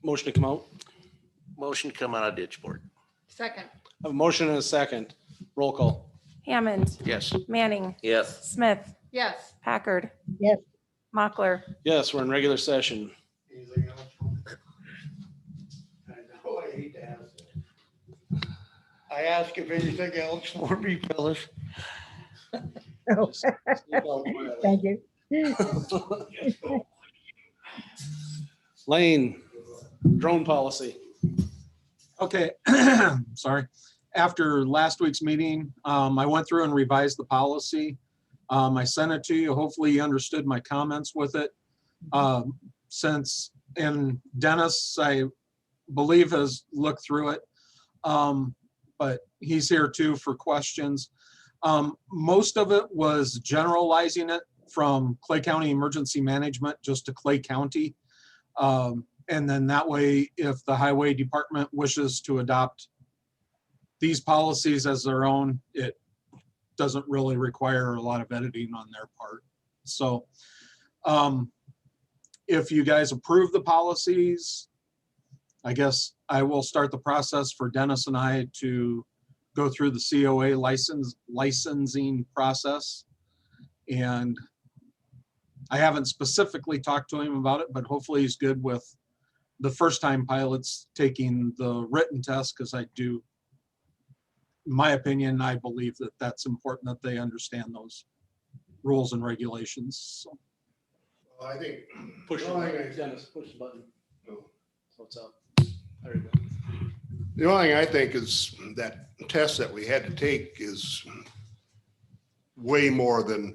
motion to come out. Motion to come out of ditch board. Second. I have a motion and a second. Roll call. Hammond, Yes. Manning, Yes. Smith, Yes. Packard, Yes, Mochler. Yes, we're in regular session. Anything else? I know, I hate to ask that. I ask if anything else for me, fellas. oh, thank you. Lane, drone policy. Okay, sorry. After last week's meeting, I went through and revised the policy. I sent it to you. Hopefully you understood my comments with it. And Dennis, I believe, has looked through it. But he's here too for questions. Most of it was generalizing it from Clay County Emergency Management just to Clay County. And then that way, if the highway department wishes to adopt these policies as their own, it doesn't really require a lot of editing on their part. So if you guys approve the policies, I guess I will start the process for Dennis and I to go through the COA licensing process. And I haven't specifically talked to him about it, but hopefully he's good with the first time pilots taking the written test, because I do, in my opinion, I believe that that's important that they understand those rules and regulations. So. Well, I think. Push the the only button, thing Dennis, push the button. No. So it's up. There you go. The only thing I think is that test that we had to take is way more than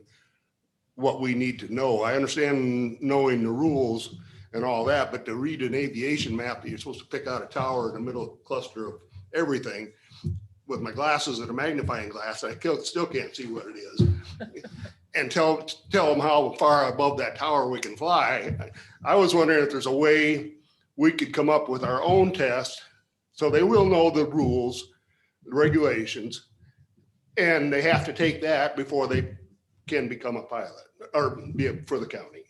what we need to know. I understand knowing the rules and all that, but to read an aviation map that you're supposed to pick out a tower in the middle cluster of everything, with my glasses and a magnifying glass, I still can't see what it is. And tell them how far above that tower we can fly. I was wondering if there's a way we could come up with our own test, so they will know the rules, the regulations, and they have to take that before they can become a pilot or be for the county.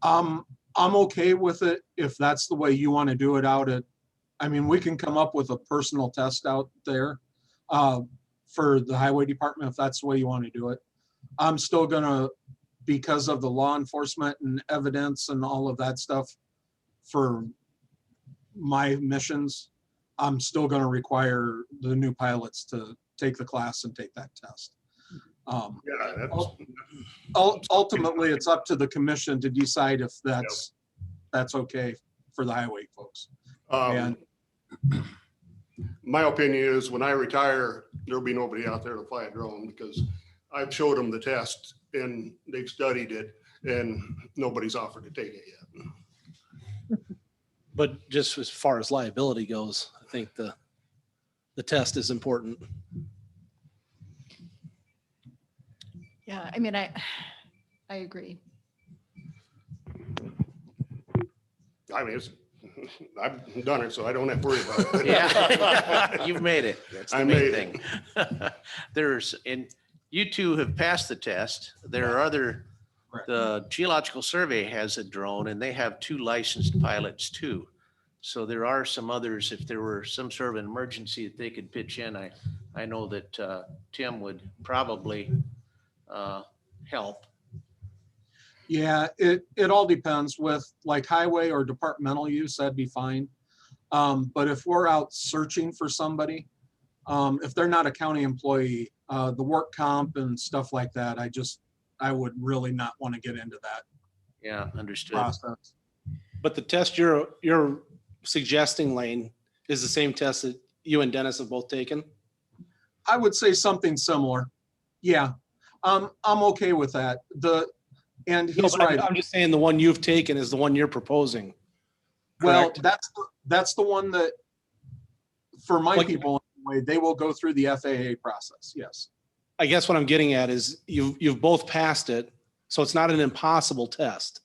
I'm okay with it if that's the way you want to do it out at, I mean, we can come up with a personal test out there for the highway department, if that's the way you want to do it. I'm still gonna, because of the law enforcement and evidence and all of that stuff for my missions, I'm still gonna require the new pilots to take the class and take that test. Yeah, Ultimately, it's up to the commission to decide if that's okay for the highway folks. And my opinion is when I retire, there'll be nobody out there to fly a drone because I've showed them the test and they've studied it and nobody's offered to take it yet. But just as far as liability goes, I think the test is important. Yeah, I mean, I agree. I mean, I've done it, so I don't have to worry about it. Yeah, you've made it. That's the I main made thing. And you two have passed the test. There are other, the Geological Survey has a drone and they have 2 licensed pilots too. So there are some others, if there were some sort of an emergency that they could pitch in. I know that Tim would probably help. yeah, it all depends with like highway or departmental use, that'd be fine. But if we're out searching for somebody, if they're not a county employee, the work comp and stuff like that, I would really not want to get into that Yeah, understood. process. But the test you're suggesting, Lane, is the same test that you and Dennis have both taken? I would say something similar. Yeah, I'm okay with that. And No, he's but right. I'm just saying the one you've taken is the one you're proposing. Well, correct? that's the one that, for my Like- people, anyway, they will go through the FAA process. Yes. I guess what I'm getting at is you've both passed it, so it's not an impossible test.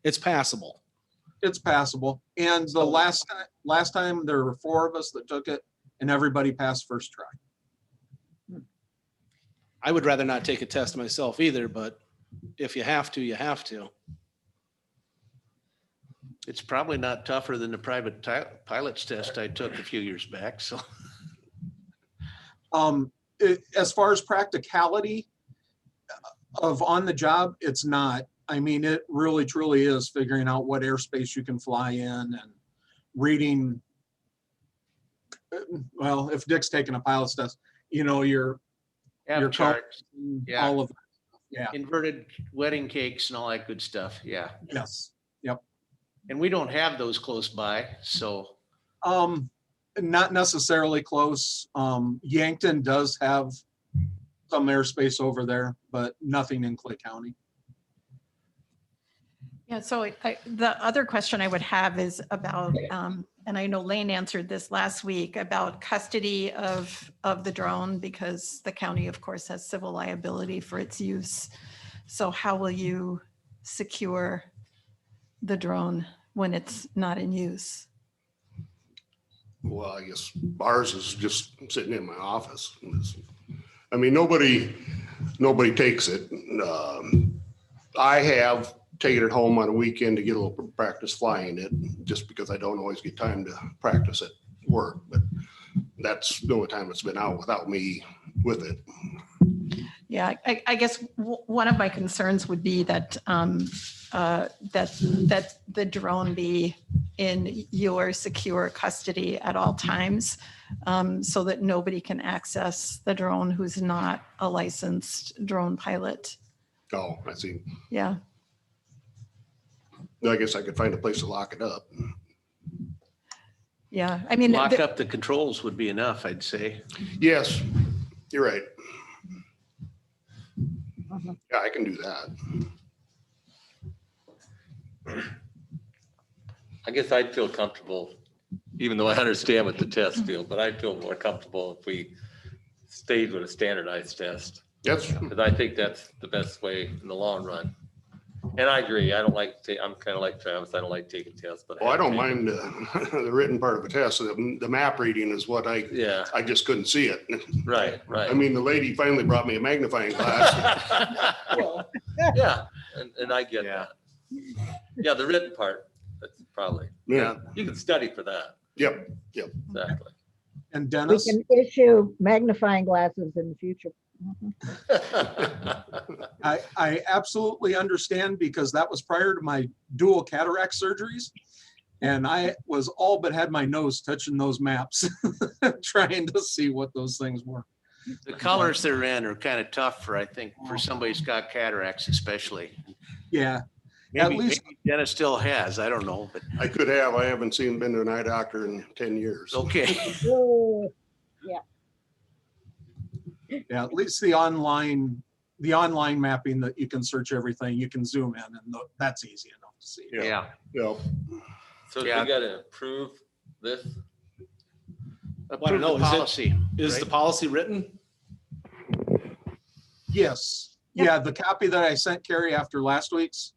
It's passable. It's passable. And the last time there were 4 of us that took it and everybody passed first try. I would rather not take a test myself either, but if you have to, you have to. It's probably not tougher than the private pilot's test I took a few years back, so. As far as practicality of on the job, it's not. I mean, it really truly is figuring out what airspace you can fly in and reading. Well, if Dick's taking a pilot's test, you know, your charts, yeah. all of that. Yeah. Inverted wedding cakes and all that good stuff. Yeah. Yes. Yep. And we don't have those close by, so. Not necessarily close. Yankton does have some airspace over there, but nothing in Clay County. Yeah, so the other question I would have is about, and I know Lane answered this last week, about custody of the drone, because the county, of course, has civil liability for its use. So how will you secure the drone when it's not in use? Well, I guess ours is just sitting in my office. I mean, nobody takes it. I have taken it home on a weekend to get a little practice flying it, just because I don't always get time to practice at work. But that's the only time it's been out without me with it. Yeah, I guess one of my concerns would be that that the drone be in your secure custody at all times, so that nobody can access the drone who's not a licensed drone pilot. Oh, I see. Yeah. I guess I could find a place to lock it up. Yeah, I mean, Lock up the controls would be enough, I'd say. Yes, you're right. Yeah, I can do that. I guguess I'd feel comfortable, even though I understand what the test feel, but I'd feel more comfortable if we stayed with a standardized test. Yes. Because I think that's the best way in the long run. And I agree. I don't like, I'm kind of like Travis. I don't like taking tests, but. Oh, I have don't taken- mind the written part of a test. The map reading is what Yeah, I just couldn't see it. right, right. I mean, the lady finally brought me a magnifying glass. Yeah, and I get Yeah. that. Yeah, the written part, that's probably, Yeah, you can study for that. yep. Exactly. And We Dennis, can issue magnifying glasses in the future. I absolutely understand because that was prior to my dual cataract surgeries. And I was all but had my nose touching those maps, trying to see what those things were. The colors they're in are kind of tough for, I think, for somebody who's got cataracts especially. Yeah, At Maybe least- maybe Dennis still has, I don't know, but I could have. I haven't been to an eye doctor in 10 years. okay. Oh, yeah, at least the online mapping that you can search everything, you can zoom in and that's easy enough to see. Yeah. Yeah. So we Yeah. gotta approve this? Approve know, the is it- policy. Is the policy written? Yes, yeah, the copy that I sent Carrie after last week's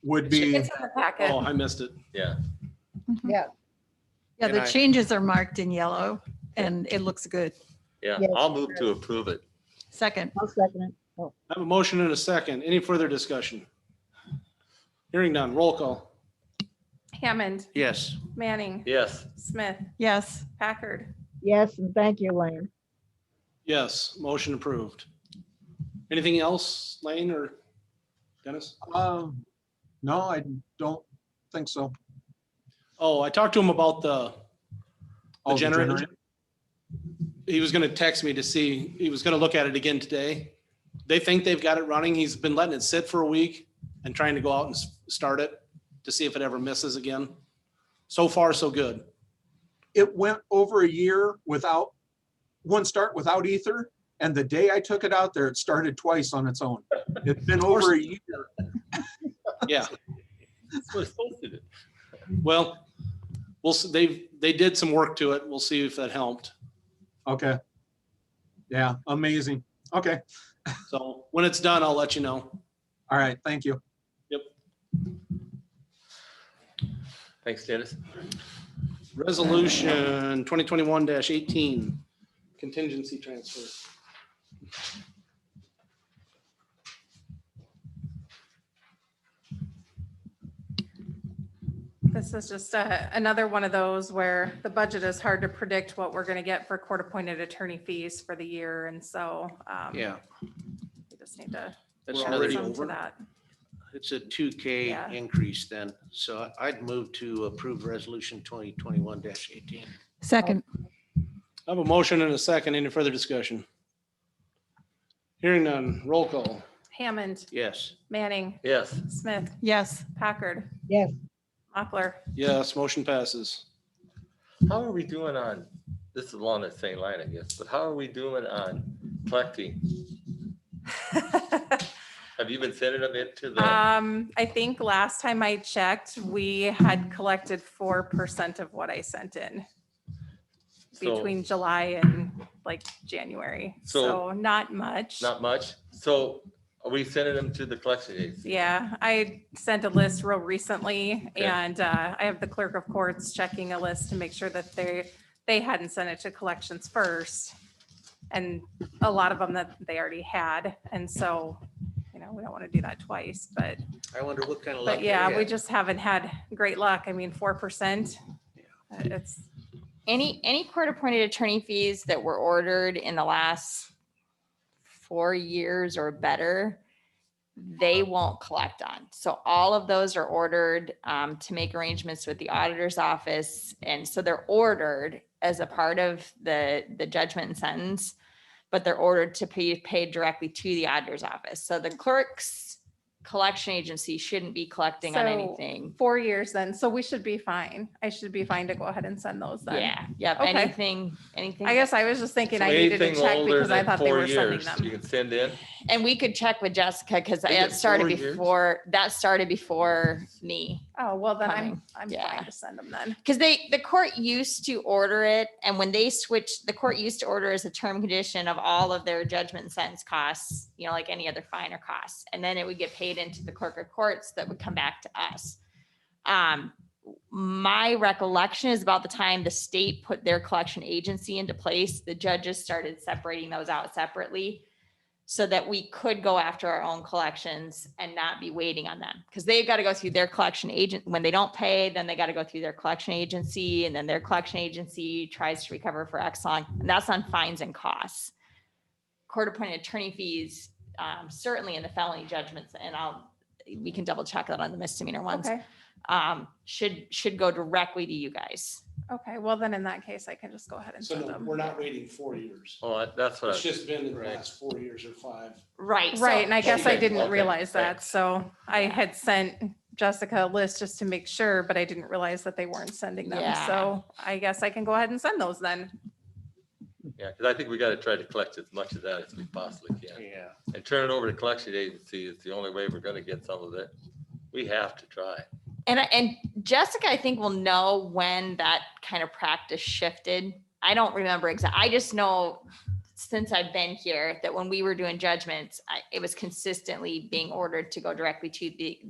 would be, It's in the packet. Oh, I missed it. Yeah. yeah. Yeah, And the I- changes are marked in yellow and it looks good. Yeah, Yes. I'll move to approve it. Second, I'll second it. Oh, I have a motion and a second. Any further discussion? Hearing none, roll call. Hammond, Yes. Manning, Yes. Smith, yes. Packard. yes, and thank you, Lane. Yes, motion approved. Anything else, Lane or Dennis? no, I don't think so. Oh, I talked to him about the Oh, the generator. He was gonna text me to see, he was gonna look at it again today. They think they've got it running. He's been letting it sit for a week and trying to go out and start it to see if it ever misses again. So far, so good. It went over a year without, one start without ether. And the day I took it out there, it started twice on its own. It's been over a year. Yeah, That's what it's supposed to do. well, they did some work to it. We'll see if that helped. Okay. Yeah, amazing. Okay, So when it's done, I'll let you know. all right, thank you. Thanks, Dennis. Resolution 2021-18, contingency transfer. This is just another one of those where the budget is hard to predict what we're gonna get for court-appointed attorney fees for the year, and so. Yeah. We just need to. That's We're add already some to over? that. It's a 2K Yeah. increase then. So I'd move to approve resolution 2021-18. Second, I have a motion and a second. Any further discussion? Hearing none, roll call. Hammond, Yes. Manning, Yes. Smith, yes. Packard, Yes, Mochler. Yes, motion passes. How are we doing on, this is along that same line, I guess, but how are we doing on collecting? Have you been sending them into the, I think last time I checked, we had collected 4% of what I sent in so between July and like January. So- So not much. not much? So are we sending them to the collection agency? Yeah, I sent a list real recently Okay. and I have the clerk of courts checking a list to make sure that they hadn't sent it to collections first. And a lot of them that they already had. And so, we don't want to do that twice, but I wonder what kind of luck. But they yeah, we had. just haven't had great luck. I mean, 4%. It's, Any court-appointed attorney fees that were ordered in the last 4 years or better, they won't collect on. So all of those are ordered to make arrangements with the auditor's office. And so they're ordered as a part of the judgment and sentence, but they're ordered to be paid directly to the auditor's office. So the clerk's collection agency shouldn't be collecting on So- anything. 4 years then, so we should be fine. I should be fine to go ahead and send those then. Yeah, yep, Okay. anything. I guess I was just thinking So I needed to anything check older because I than thought they 4 were sending years, them. you can send in? And we could check with Jessica because Is that it started 4 years? before me. Oh, well, then Coming. I'm Yeah. fine to send them then. Because the court used to order it, and when they switched, the court used to order as a term condition of all of their judgment and sentence costs, you know, like any other fine or costs. And then it would get paid into the clerk of courts that would come back to us. My recollection is about the time the state put their collection agency into place, the judges started separating those out separately so that we could go after our own collections and not be waiting on them. Because they've got to go through their collection agent. When they don't pay, then they got to go through their collection agency, and then their collection agency tries to recover for X long. And that's on fines and costs. Court-appointed attorney fees, certainly in the felony judgments, and we can double check that on the misdemeanor ones, Okay. should go directly to you guys. Okay. Well, then in that case, I can just go ahead and So send no, them. we're not waiting 4 years. Oh, that's what It's just been in the Right. last 4 years or 5. Right. so- Right. And I guess I Okay, didn't okay, realize that. thanks. So I had sent Jessica a list just to make sure, but I didn't realize that they weren't sending them. Yeah. So I guess I can go ahead and send those then. Yeah, because I think we got to try to collect as much of that as we possibly can. Yeah. And turn it over to collection agency is the only way we're going to get some of it. We have to try. And Jessica, I think will know when that kind of practice shifted. I don't remember exactly. I just know since I've been here that when we were doing judgments, it was consistently being ordered to go directly to the,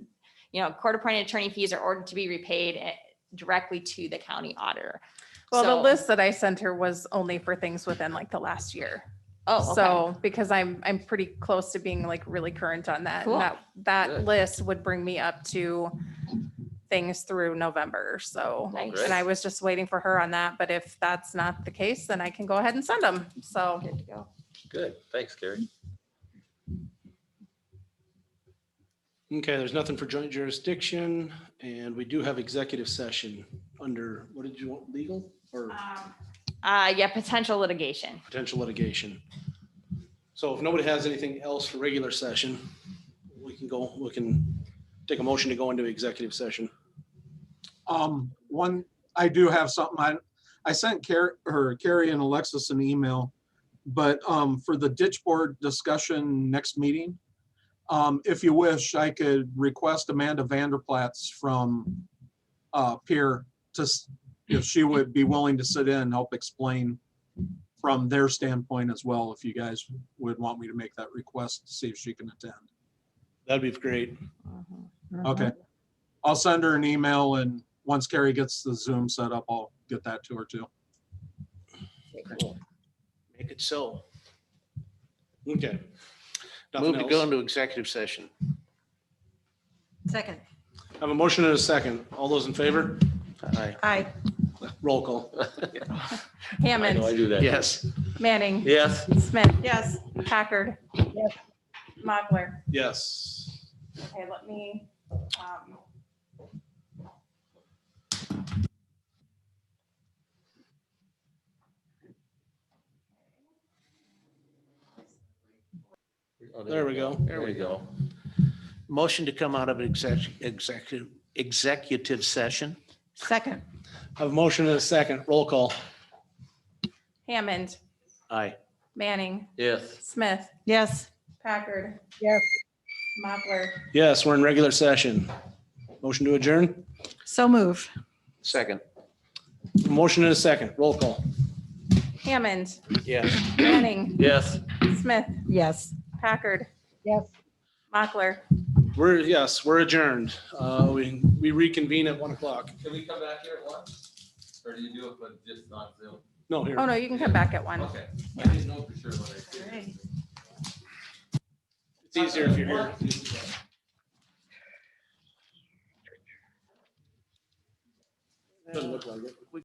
court-appointed attorney fees are ordered to be repaid directly to the county auditor. Well, the So- list that I sent her was only for things within like the last year. Oh, okay. So because I'm pretty close to being like really current on that. Cool. And that Good. list would bring me up to things through November. So, Nice. and I was just waiting for her on that. But if that's not the case, then I can go ahead and send them. So, Good to go. Good. Thanks, Gary. Okay, there's nothing for joint jurisdiction, and we do have executive session under, what did you want, legal or Yeah, potential litigation. potential litigation? So if nobody has anything else for regular session, we can take a motion to go into executive session. I do have something. I sent Carrie and Alexis an email, but for the ditch board discussion next meeting, if you wish, I could request Amanda Vanderplatz from Pier if she would be willing to sit in and help explain from their standpoint as well, if you guys would want me to make that request to see if she can attend. That'd be great. Okay. I'll send her an email, and once Carrie gets the Zoom set up, I'll get that to her too. Cool. Make it so. Okay. Nothing Move to go else? into executive session. Second. I have a motion and a second. All those in favor? Aye. Aye. Roll call. I know I Hammond, do that. Yes. Manning, Yes. Smith, Yes. Packard. Yes. Mochler. Yes. Okay, let me, Oh, There we go. There we go. Motion to come out of executive session. Second. I have a motion and a second. Roll call. Hammond, Aye. Manning, Yes. Smith, Yes. Packard, Yes. Mochler. Yes, we're in regular session. Motion to adjourn? So move. Second. Motion and a second. Roll call. Hammond, Yes. Manning, Yes. Smith, Yes. Packard, Yes. Mochler. We're adjourned. We reconvene at 1:00. Can we come back here at once? Or do you do it, but just not Zoom? No, here. Oh, no, you can come back at 1. Okay. I didn't know for sure what I did. It's easier if you're here. Doesn't look like it.